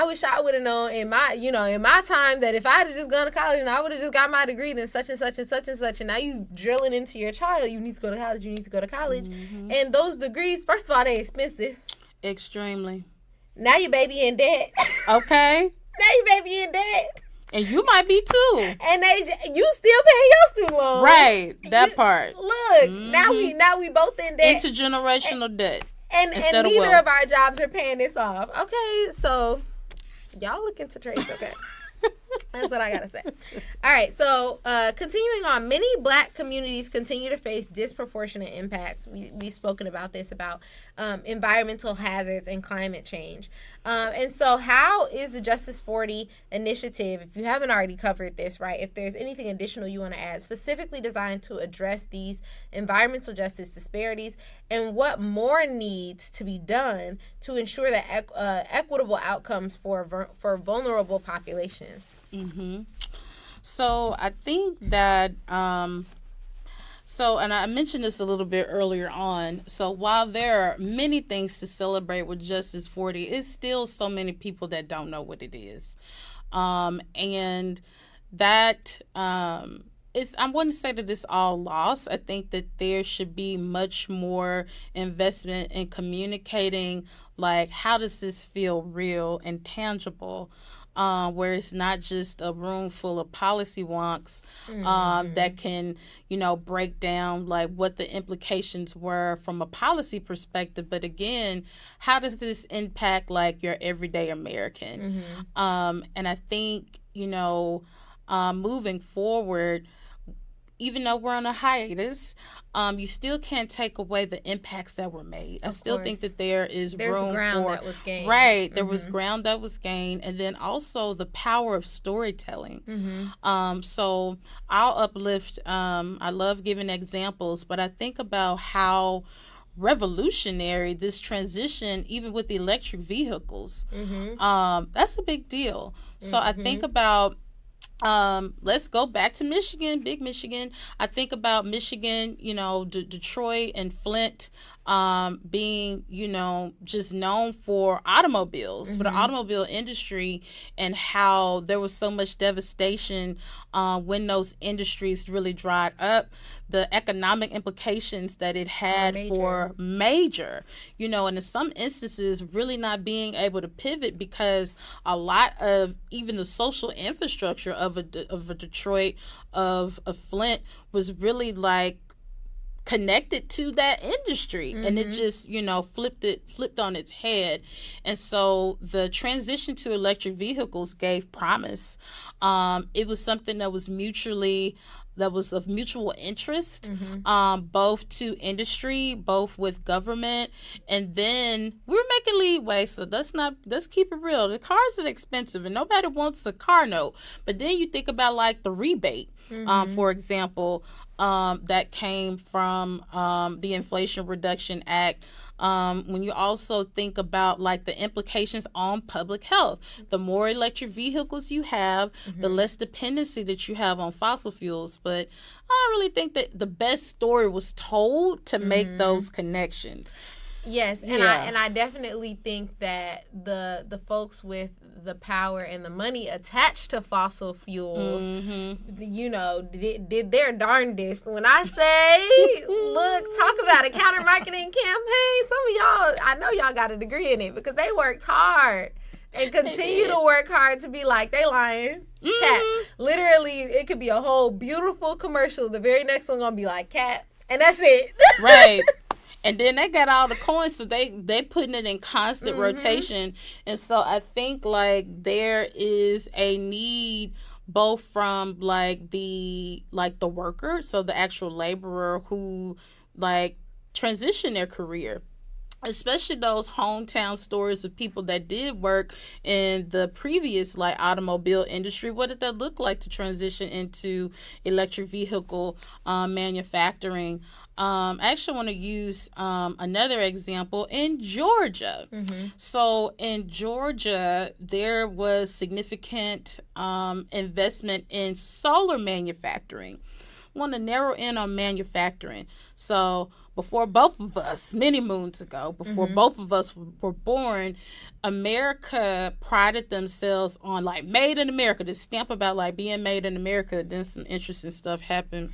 wish I would have known in my time that if I had just gone to college and I would have just got my degree, then such and such and such and such. And now you drilling into your child, you need to go to college, And those degrees, first of all, they're expensive. Extremely. Now your baby in debt. Okay. Now your baby in debt. And you might be too. And you still paying your student loans. Right. That part. Look, now we both in debt. Intergenerational debt. And neither of our jobs are paying this off. Okay, so y'all look into trades, okay? That's what I gotta say. All right, so continuing on, many Black communities continue to face disproportionate impacts. We've spoken about this, about environmental hazards and climate change. And so how is the Justice40 Initiative, if you haven't already covered this, right, if there's anything additional you want to add, specifically designed to address these environmental justice disparities, and what more needs to be done to ensure that equitable outcomes for vulnerable populations? So I think that So, and I mentioned this a little bit earlier on. So, while there are many things to celebrate with Justice 40, it's still so many people that don't know what it is. And that I wouldn't say that it's all lost. I think that there should be much more investment in communicating, like, how does this feel real and tangible, where it's not just a room full of policy wonks that can, break down, like, what the implications were from a policy perspective. But again, how does this impact, like, your everyday American? And I think, moving forward, even though we're on a hiatus, you still can't take away the impacts that were made. I still think that there's room ground for that was gained. Right, there was ground that was gained, and then also the power of storytelling. So I'll uplift. I love giving examples, but I think about how revolutionary this transition, even with the electric vehicles. That's a big deal. So I think about. Let's go back to Michigan, big Michigan. I think about Michigan, Detroit and Flint being, just known for automobiles, for the automobile industry, and how there was so much devastation when those industries really dried up. The economic implications that it had for major, and in some instances really not being able to pivot because a lot of even the social infrastructure of a Detroit, of Flint, was really like connected to that industry, and it just flipped on its head. And so the transition to electric vehicles gave promise. It was something that was of mutual interest, both to industry, both with government, and then we're making leeway. So let's keep it real. The cars is expensive and nobody wants a car note. But then you think about like the rebate, for example, that came from the Inflation Reduction Act. When you also think about like the implications on public health, the more electric vehicles you have, the less dependency that you have on fossil fuels. But I don't really think that the best story was told to make those connections. Yes, and I definitely think that the folks with the power and the money attached to fossil fuels, did their darndest. When I say, look, talk about a counter-marketing campaign, some of y'all, I know y'all got a degree in it because they worked hard and continue to work hard to be like, they lying. Cat. Literally, it could be a whole beautiful commercial. The very next one gonna be like, cat, and that's it. Right. And then they got all the coins, so they putting it in constant rotation. And so I think like there is a need both from like the worker, so the actual laborer who like transition their career, especially those hometown stories of people that did work in the previous like automobile industry. What did that look like to transition into electric vehicle manufacturing? I actually want to use another example in Georgia. So in Georgia, there was significant investment in solar manufacturing. I want to narrow in on manufacturing. So before both of us, many moons ago, before both of us were born, America prided themselves on like made in America, this stamp about like being made in America. Then some interesting stuff happened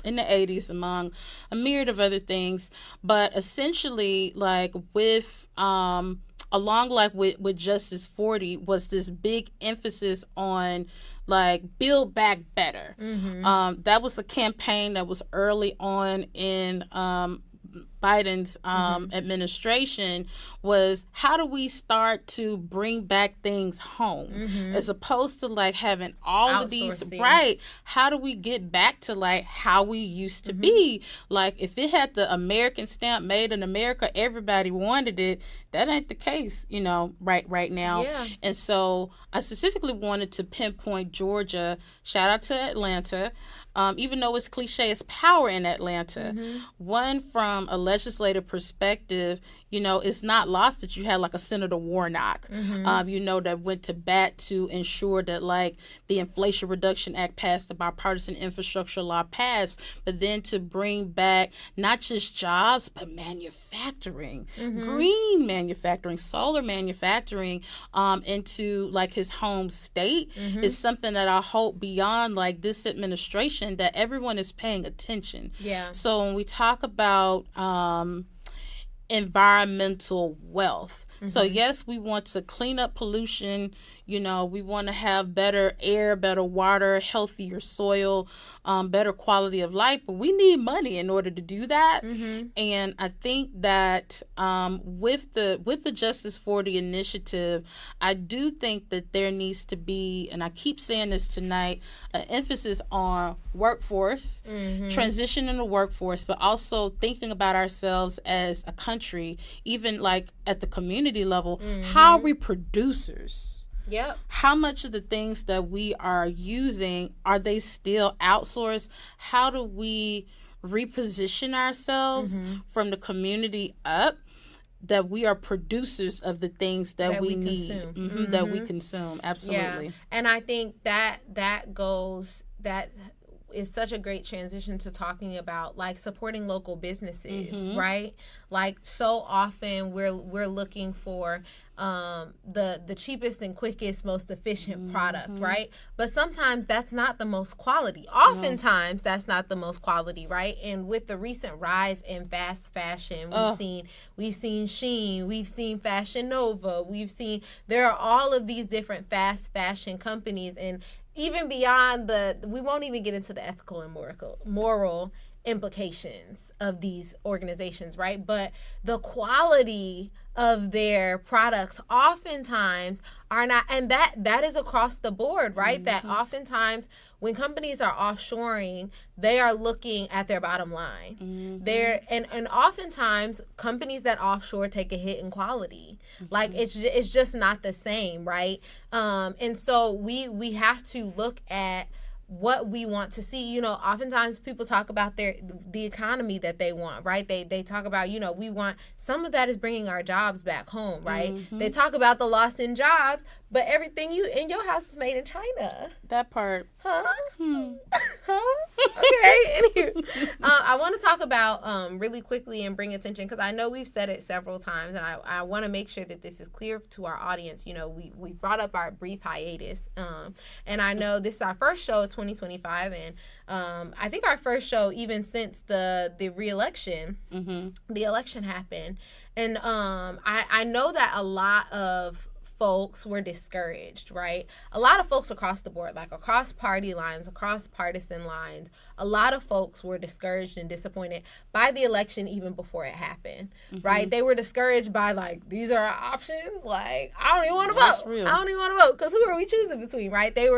in the 80s among a myriad of other things. But essentially like with along like with Justice 40 was this big emphasis on like build back better. That was a campaign that was early on in Biden's administration, was how do we start to bring back things home as opposed to like having all of these, right? How do we get back to like how we used to be? Like if it had the American stamp, made in America, everybody wanted it. That ain't the case, right now. Yeah. And so I specifically wanted to pinpoint Georgia. Shout out to Atlanta. Even though it's cliche, it's power in Atlanta. One, from a legislative perspective, you know, it's not lost that you had like a Senator Warnock, you know, that went to bat to ensure that like the Inflation Reduction Act passed, the bipartisan infrastructure law passed, but then to bring back not just jobs, but manufacturing, green manufacturing, solar manufacturing into like his home state is something that I hope beyond like this administration that everyone is paying attention. Yeah. So when we talk about environmental wealth, so yes, we want to clean up pollution. You know, we want to have better air, better water, healthier soil, better quality of life. But we need money in order to do that. And I think that with the Justice40 Initiative, I do think that there needs to be, and I keep saying this tonight, an emphasis on workforce, transition in the workforce, but also thinking about ourselves as a country, even like at the community level. How are we producers? Yep. How much of the things that we are using, are they still outsourced? How do we reposition ourselves from the community up that we are producers of the things that we need, consume. that we consume? Absolutely. Yeah. And I think that is such a great transition to talking about like supporting local businesses, right? Like so often we're looking for the cheapest and quickest, most efficient product, right? But sometimes that's not the most quality. Oftentimes that's not the most quality, right? And with the recent rise in fast fashion, we've seen Shein, we've seen Fashion Nova, there are all of these different fast fashion companies, and even beyond we won't even get into the ethical and moral implications of these organizations, right? But the quality of their products oftentimes are not, and that is across the board, right? That oftentimes when companies are offshoring, they are looking at their bottom line. And oftentimes companies that offshore take a hit in quality. Like it's just not the same, right? And so we have to look at what we want to see. You know, oftentimes people talk about the economy that they want, right? They talk about, you know, we want, some of that is bringing our jobs back home, right? They talk about the loss in jobs, but everything in your house is made in China. That part. Huh? Okay. Anywho, I want to talk about really quickly and bring attention, because I know we've said it several times, and I want to make sure that this is clear to our audience. You know, we brought up our brief hiatus, and I know this is our first show of 2025, and I think our first show even since the re-election, the election happened, and I know that a lot of folks were discouraged, right? A lot of folks across the board, like across party lines, across partisan lines, a lot of folks were discouraged and disappointed by the election even before it happened, right? They were discouraged by like, these are our options. Like, I don't even want to vote. Real. I don't even want to vote, because who are we choosing between, right? There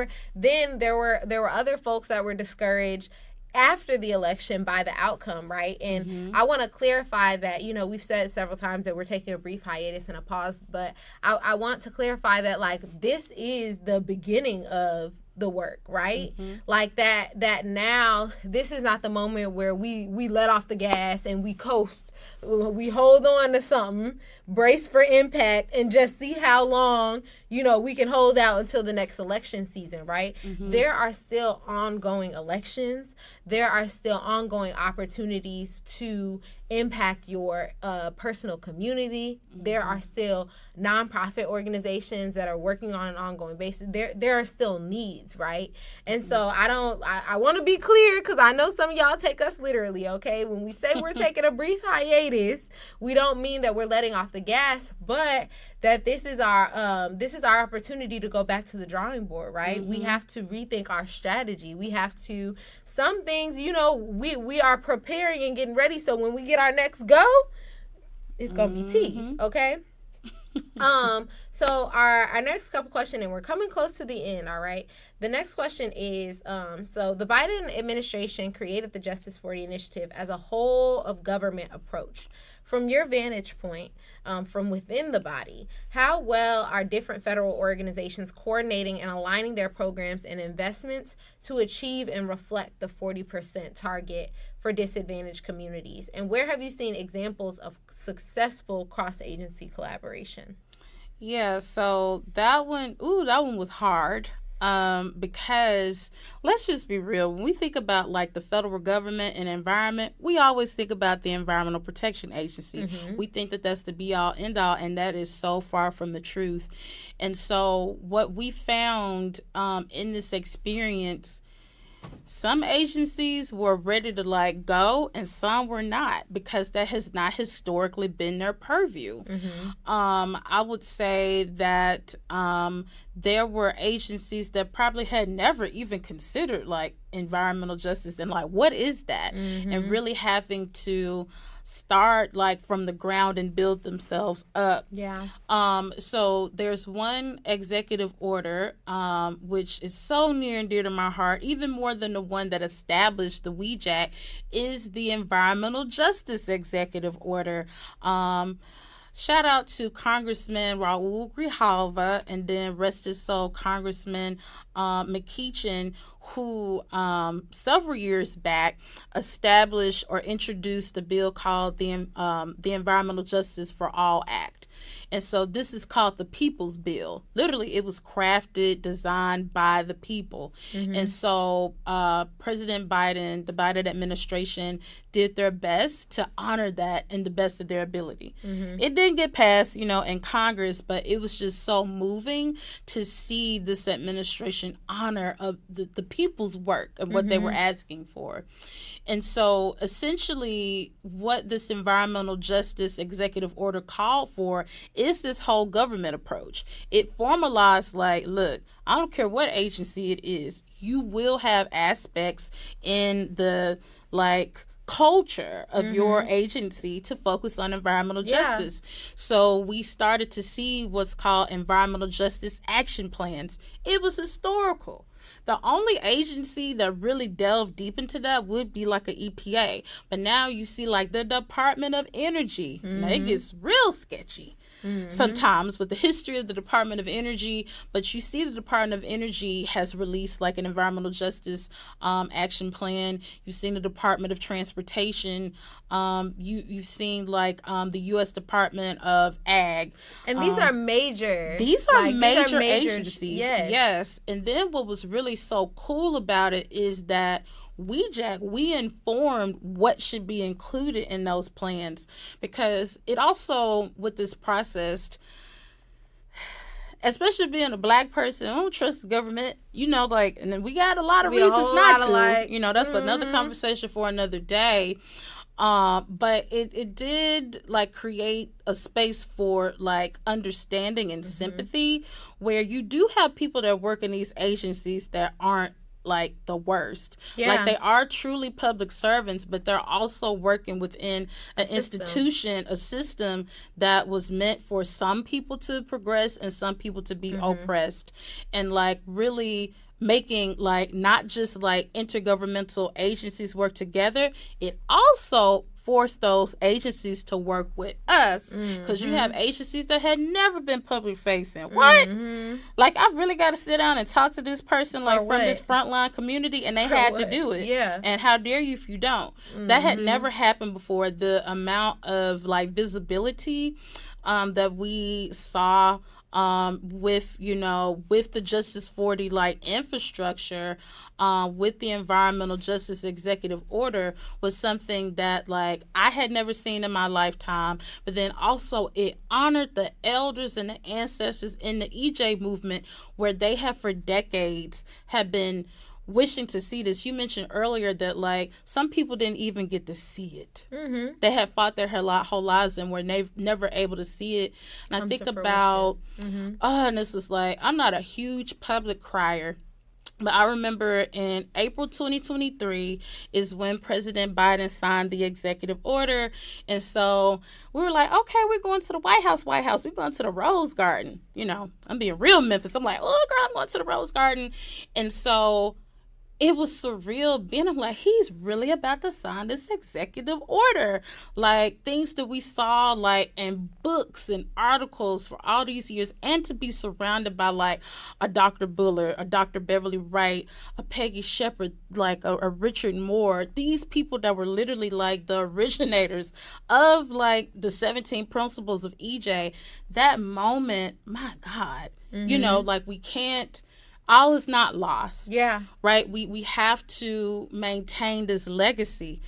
were other folks that were discouraged after the election by the outcome, right? And I want to clarify that, you know, we've said several times that we're taking a brief hiatus and a pause, but I want to clarify that, like, this is the beginning of the work, right? Like that now, this is not the moment where we let off the gas and we coast. We hold on to something, brace for impact, and just see how long, you know, we can hold out until the next election season, right? There are still ongoing elections. There are still ongoing opportunities to impact your personal community. There are still nonprofit organizations that are working on an ongoing basis. There are still needs, right? And so I want to be clear, because I know some of y'all take us literally, okay? When we say we're taking a brief hiatus, we don't mean that we're letting off the gas, but that this is our opportunity to go back to the drawing board, right? We have to rethink our strategy. We have to, some things, you know, we are preparing and getting ready, so when we get our next go, it's gonna be tea, okay? So our next couple questions, and we're coming close to the end, all right? The next question is, so the Biden administration created the Justice40 Initiative as a whole of government approach. From your vantage point, from within the body, how well are different federal organizations coordinating and aligning their programs and investments to achieve and reflect the 40% target for disadvantaged communities? And where have you seen examples of successful cross-agency collaboration? Yeah, so that one was hard. Because let's just be real. When we think about like the federal government and environment, we always think about the Environmental Protection Agency. We think that that's the be all end all, and that is so far from the truth. And so what we found in this experience, some agencies were ready to like go and some were not, because that has not historically been their purview. I would say that there were agencies that probably had never even considered like environmental justice and like what is that, and really having to start like from the ground and build themselves up. So there's one executive order which is so near and dear to my heart, even more than the one that established the WEJAC, is the Environmental Justice Executive Order. Shout out to Congressman Raul Grijalva, and then rest his soul, Congressman McEachin, who several years back established or introduced the bill called the Environmental Justice for All Act. And so this is called the People's Bill. Literally, it was crafted, designed by the people. And so President Biden, the Biden administration, did their best to honor that in the best of their ability. It didn't get passed, in Congress, but it was just so moving to see this administration honor of the people's work of what they were asking for. And so essentially what this environmental justice executive order called for is this whole government approach. It formalized like, look, I don't care what agency it is, you will have aspects in the like culture of your agency to focus on environmental justice. So we started to see what's called environmental justice action plans. It was historical. The only agency that really delved deep into that would be like an EPA. But now you see like the Department of Energy. Now it gets real sketchy sometimes with the history of the Department of Energy. But you see the Department of Energy has released like an environmental justice action plan. You've seen the Department of Transportation. You've seen like the U.S. Department of Ag. And these are major. These are major agencies. Yes. And then what was really so cool about it is that we informed what should be included in those plans, because it also, with this process, especially being a Black person, I don't trust the government, and then we got a lot of reasons not to, that's another conversation for another day. But it did like create a space for like understanding and sympathy, where you do have people that work in these agencies that aren't like the worst. Like they are truly public servants, but they're also working within an institution, a system that was meant for some people to progress and some people to be oppressed. And like really making like not just like intergovernmental agencies work together, it also forced those agencies to work with us, because you have agencies that had never been public facing. What? Like I really got to sit down and talk to this person like from this frontline community, and they had to do it. And how dare you if you don't? That had never happened before. The amount of like visibility that we saw with the Justice40 like infrastructure, with the Environmental Justice Executive Order, was something that like I had never seen in my lifetime. But then also it honored the elders and the ancestors in the EJ movement, where they have for decades have been wishing to see this. You mentioned earlier that like some people didn't even get to see it. They had fought their whole lives and were never able to see it. And I think about and this was like, I'm not a huge public crier, But I remember in April 2023 is when President Biden signed the executive order. And so we were like, okay, we're going to the White House. We're going to the Rose Garden. You know, I'm being real Memphis. I'm like, oh, girl, I'm going to the Rose Garden. And so it was surreal being, I'm like, he's really about to sign this executive order. Like, things that we saw, like, in books and articles for all these years, and to be surrounded by, like, a Dr. Bullard, a Dr. Beverly Wright, a Peggy Shepard, like, a Richard Moore. These people that were literally, like, the originators of, like, the 17 principles of EJ. That moment, my God, you know, like, we can't, all is not lost. Yeah. Right? We have to maintain this legacy.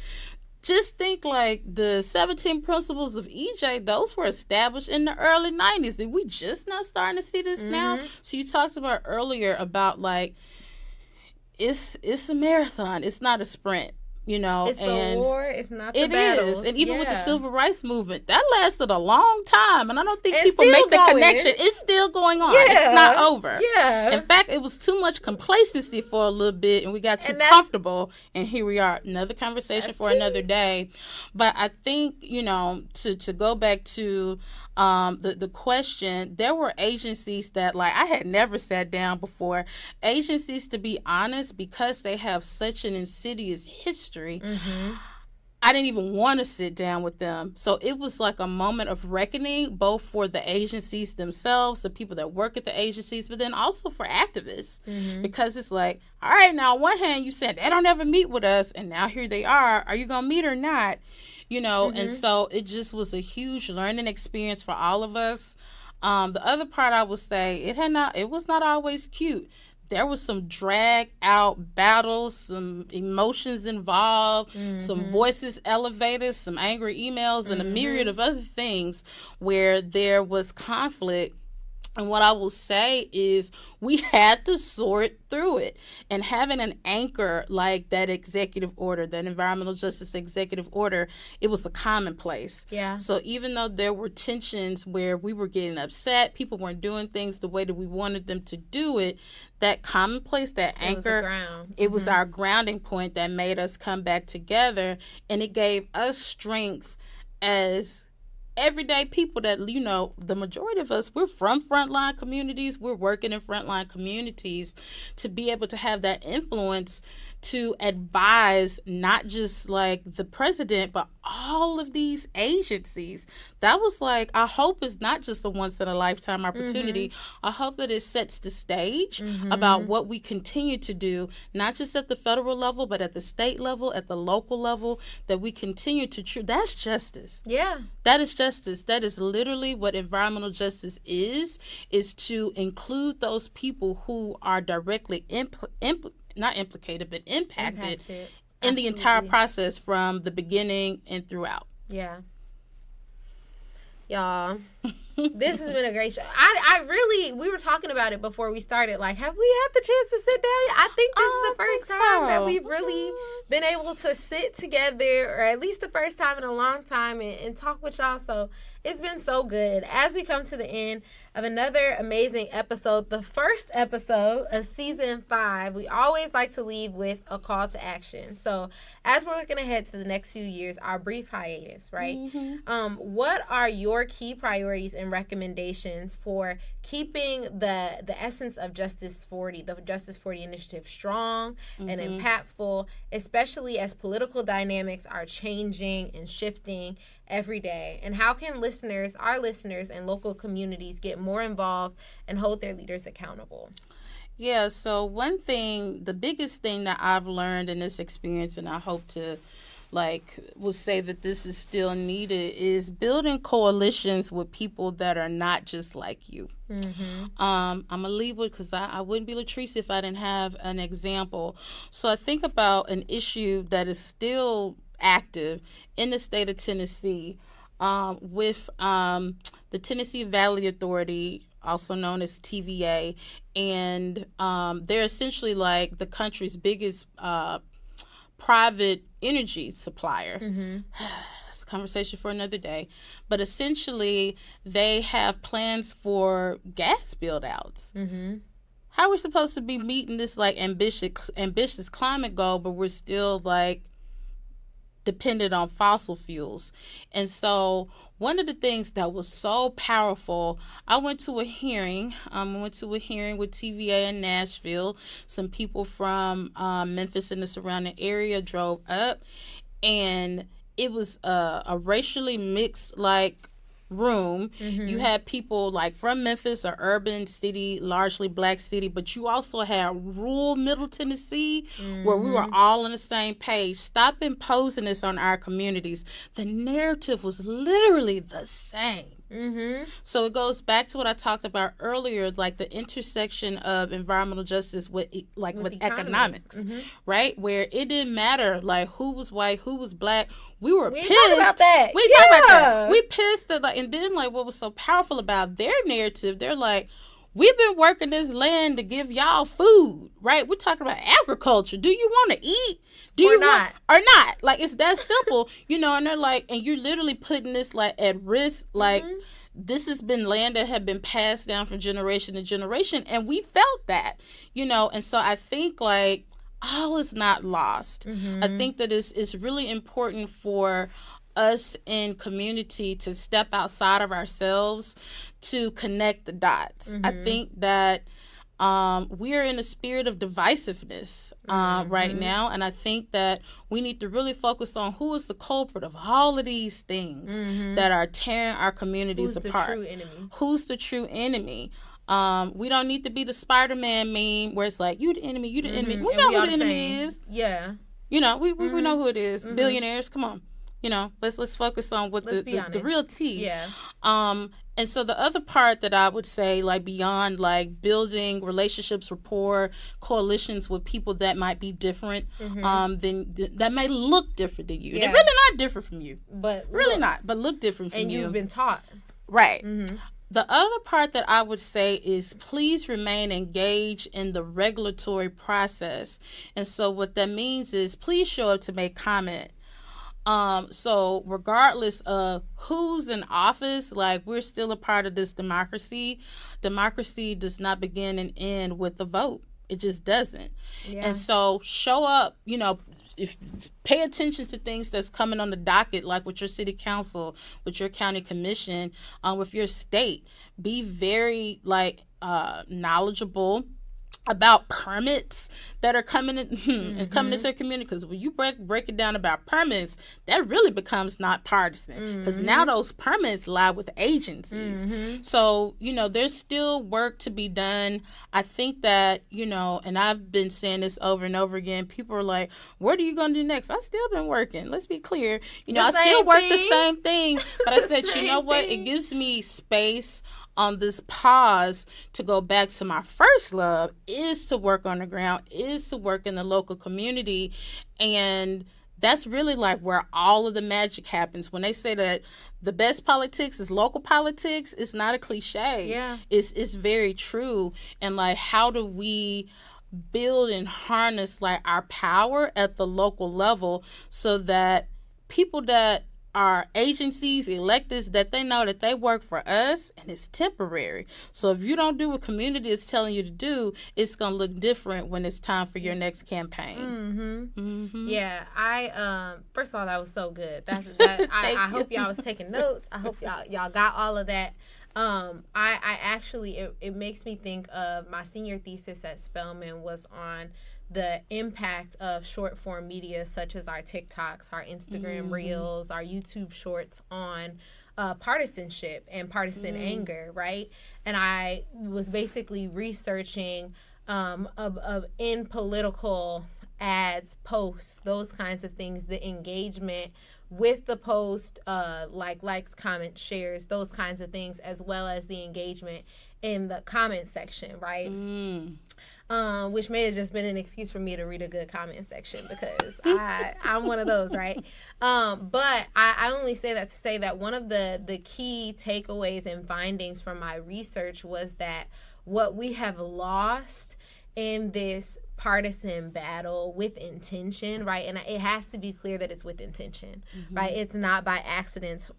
Just think, like, the 17 principles of EJ, those were established in the early 90s. Did we just not starting to see this now? So you talked about earlier about, like, it's a marathon. It's not a sprint. You know, it's a war. It's not the it battles. Is. And even with the civil rights movement, that lasted a long time. And I don't think people make the going. connection. It's still going on. Yeah. It's not over. Yeah. In fact, it was too much complacency for a little bit, and we got too comfortable. And here we are. Another conversation for another day. But I think, you know, to go back to the question, there were agencies that, like, I had never sat down before. Agencies, to be honest, because they have such an insidious history, I didn't even want to sit down with them. So it was like a moment of reckoning, both for the agencies themselves, the people that work at the agencies, but then also for activists. Because it's like, all right, now on one hand, you said they don't ever meet with us, and now here they are. Are you going to meet or not? You know, and so it just was a huge learning experience for all of us. The other part I would say, it was not always cute. There was some drag out battles, some emotions involved, some voices elevated, some angry emails, and a myriad of other things where there was conflict. And what I will say is we had to sort through it. And having an anchor like that executive order, that environmental justice executive order, it was a commonplace. Yeah. So even though there were tensions where we were getting upset, people weren't doing things the way that we wanted them to do it, that commonplace, that anchor, it was our grounding point that made us come back together. And it gave us strength as everyday people that, you know, the majority of us, we're from frontline communities, we're working in frontline communities, to be able to have that influence to advise not just like the president, but all of these agencies. That was like, I hope it's not just a once in a lifetime opportunity. I hope that it sets the stage about what we continue to do, not just at the federal level, but at the state level, at the local level, that we continue to that's justice. Yeah. That is justice. That is literally what environmental justice is to include those people who are directly not implicated, but impacted in the entire process from the beginning and throughout. Yeah. Y'all, this has been a great show. I really, we were talking about it before we started. Like, have we had the chance to sit down? I think this is the first time that we've really been able to sit together, or at least the first time in a long time, and talk with y'all. So it's been so good. As we come to the end of another amazing episode, the first episode of season 5, we always like to leave with a call to action. So as we're looking ahead to the next few years, our brief hiatus, right? What are your key priorities and recommendations for keeping the essence of Justice40, the Justice40 Initiative, strong and impactful, especially as political dynamics are changing and shifting every day? And how can our listeners and local communities get more involved and hold their leaders accountable? Yeah, so one thing, the biggest thing that I've learned in this experience, and I hope to will say that this is still needed, is building coalitions with people that are not just like you. I'm going to leave with, because I wouldn't be LaTricea if I didn't have an example. So I think about an issue that is still active in the state of Tennessee with the Tennessee Valley Authority, also known as TVA, and they're essentially like the country's biggest private energy supplier. That's a conversation for another day. But essentially, they have plans for gas build-outs. how are we supposed to be meeting this like ambitious climate goal, but we're still like dependent on fossil fuels? And so one of the things that was so powerful, I went to a hearing. With TVA in Nashville. Some people from Memphis and the surrounding area drove up, and it was a racially mixed like room. You had people like from Memphis, a urban city, largely black city, but you also had rural Middle Tennessee where we were all on the same page. Stop imposing this on our communities. The narrative was literally the same. So it goes back to what I talked about earlier, like the intersection of environmental justice with economics, right? Where it didn't matter like who was white, who was black. We were pissed. Talk about that. We talk about that. We pissed that, like, and then like what was so powerful about their narrative, they're like, we've been working this land to give y'all food, right? We're talking about agriculture. Do you want to eat? Or not? Like, it's that simple, you know, and they're like, and you're literally putting this like at risk, like this has been land that had been passed down from generation to generation, and we felt that, you know, and so I think like all is not lost. I think that it's really important for us in community to step outside of ourselves to connect the dots. I think that we're in a spirit of divisiveness right now, and I think that we need to really focus on who is the culprit of all of these things that are tearing our communities apart. Who's the true enemy? We don't need to be the Spider-Man meme where it's like, you the enemy, you the enemy. We know who the enemy is. Yeah. You know, we know who it is. Billionaires, come on. You know, let's focus on what the real tea. Yeah. And so the other part that I would say, like beyond like building relationships, rapport, coalitions with people that might be different, that may look different than you. They're really not different from you, but look different from you. And you've been taught. Right. The other part that I would say is please remain engaged in the regulatory process. And so what that means is please show up to make comment. So regardless of who's in office, like we're still a part of this democracy. Democracy does not begin and end with the vote. It just doesn't. Yeah. And so show up, you know, if pay attention to things that's coming on the docket, like with your city council, with your county commission, with your state. Be very like knowledgeable about permits that are coming in, coming into your community, because when you break it down about permits, that really becomes not partisan, because now those permits lie with agencies. So, you know, there's still work to be done. I think that, you know, and I've been saying this over and over again, people are like, what are you going to do next? I've still been working. Let's be clear. You know, I still work the same thing, but I said, you know what? It gives me space on this pause to go back to my first love, is to work on the ground, is to work in the local community. And that's really like where all of the magic happens. When they say that the best politics is local politics, it's not a cliche. Yeah. It's very true. And like, how do we build and harness like our power at the local level so that people that are agencies, electeds, that they know that they work for us and it's temporary. So if you don't do what community is telling you to do, it's going to look different when it's time for your next campaign. Yeah, I first of all, that was so good. I hope y'all was taking notes. I hope y'all got all of that. I actually, it makes me think of my senior thesis at Spelman was on the impact of short form media such as our TikToks, our Instagram Reels, our YouTube Shorts on partisanship and partisan anger, right? And I was basically researching in political ads, posts, those kinds of things, the engagement with the post, likes, comments, shares, those kinds of things, as well as the engagement in the comment section, right? Which may have just been an excuse for me to read a good comment section because I'm one of those, right? But I only say that to say that one of the key takeaways and findings from my research was that what we have lost in this partisan battle with intention, right? And it has to be clear that it's with intention, right? It's not by accident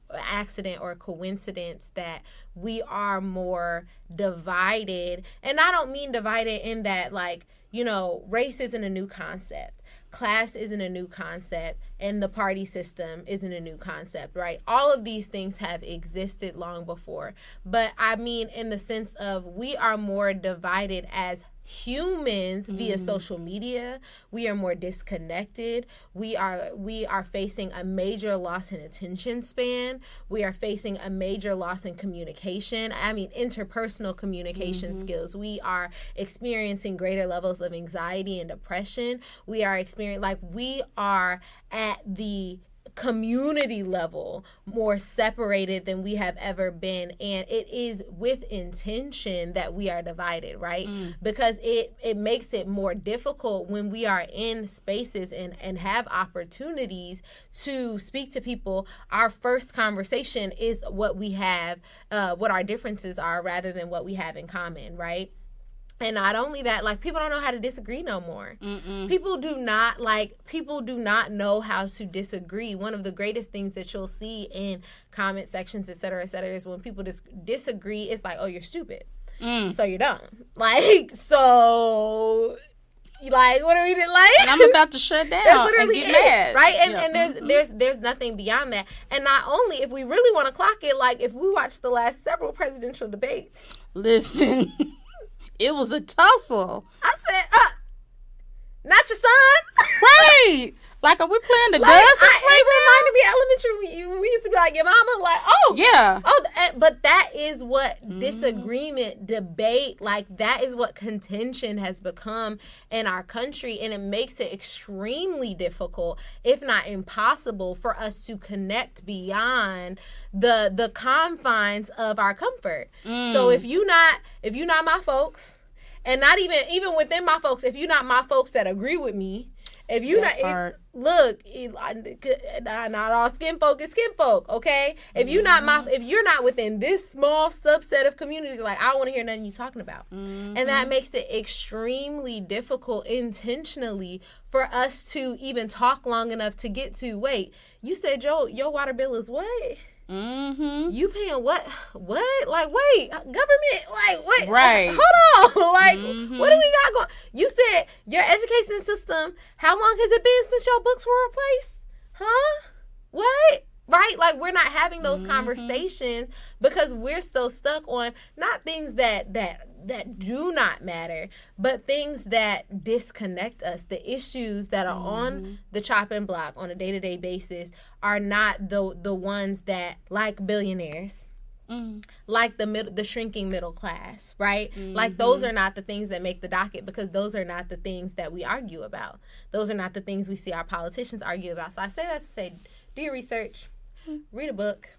or coincidence that we are more divided. And I don't mean divided in that, like, you know, race isn't a new concept. Class isn't a new concept, and the party system isn't a new concept, right? All of these things have existed long before. But I mean, in the sense of we are more divided as humans via social media. We are more disconnected. We are facing a major loss in attention span. We are facing a major loss in communication. I mean, interpersonal communication skills. We are experiencing greater levels of anxiety and depression. We are we are at the community level more separated than we have ever been, and it is with intention that we are divided, right? Because it makes it more difficult when we are in spaces and have opportunities to speak to people. Our first conversation is what we have, what our differences are, rather than what we have in common, right? And not only that, like, people don't know how to disagree no more. People do not know how to disagree. One of the greatest things that you'll see in comment sections, et cetera, is when people disagree, it's like, oh, you're stupid. So you're dumb. Like, so, like, what are we doing? Like, and I'm about to shut down and get mad. Right? And there's nothing beyond that. And not only, if we really want to clock it, like, if we watch the last several presidential debates. Listen. It was a tussle. I said, not your son. Right. Like, are we playing the dust? It reminded me of elementary. We used to be like, your mama, like, oh. Yeah. Oh, but that is what disagreement, debate, like, that is what contention has become in our country. And it makes it extremely difficult, if not impossible, for us to connect beyond the confines of our comfort. So if you not my folks, and not even within my folks, if you're not my folks that agree with me, if you not all skin folk is skin folk, okay? If you're not within this small subset of community, like, I don't want to hear nothing you talking about. And that makes it extremely difficult intentionally for us to even talk long enough to get to, wait, you said your water bill is what? You paying what? Like, wait, government? Like, wait, right? Hold on, like, what do we got going? You said your education system. How long has it been since your books were replaced? Huh? What? Right? Like, we're not having those conversations because we're so stuck on not things that do not matter, but things that disconnect us. The issues that are on the chopping block on a day-to-day basis are not the ones that, like billionaires, like the shrinking middle class, right? Like, those are not the things that make the docket, because those are not the things that we argue about. Those are not the things we see our politicians argue about. So I say that to say, do your research, read a book,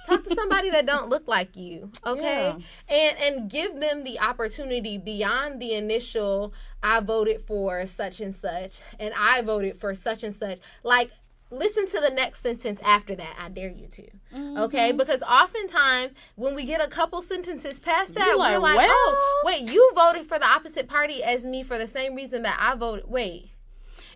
talk to somebody that don't look like you, okay? Yeah. And give them the opportunity beyond the initial, I voted for such and such, and I voted for such and such. Like, listen to the next sentence after that, I dare you to, okay? Because oftentimes, when we get a couple sentences past that, we're like, well, oh, wait, you voted for the opposite party as me for the same reason that I voted. Wait.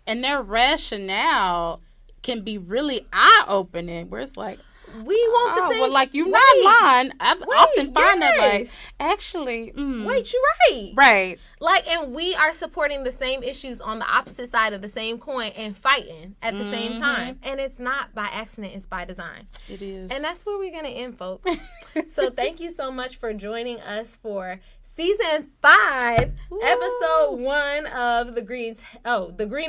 And their rationale can be really eye-opening, where it's like, we want the same. Well, like, you're not lying. I often find that, like, actually, wait, you're right. Right. Like, and we are supporting the same issues on the opposite side of the same coin and fighting at the same time. And it's not by accident, it's by design. It is. And that's where we're going to end, folks. So thank you so much for joining us for Season 5, Episode 1 of The Green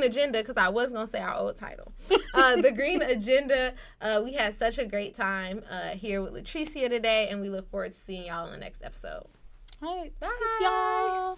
Agenda, because I was going to say our old title. The Green Agenda. We had such a great time here with LaTricea today, and we look forward to seeing y'all in the next episode. All right. Bye. Peace, y'all.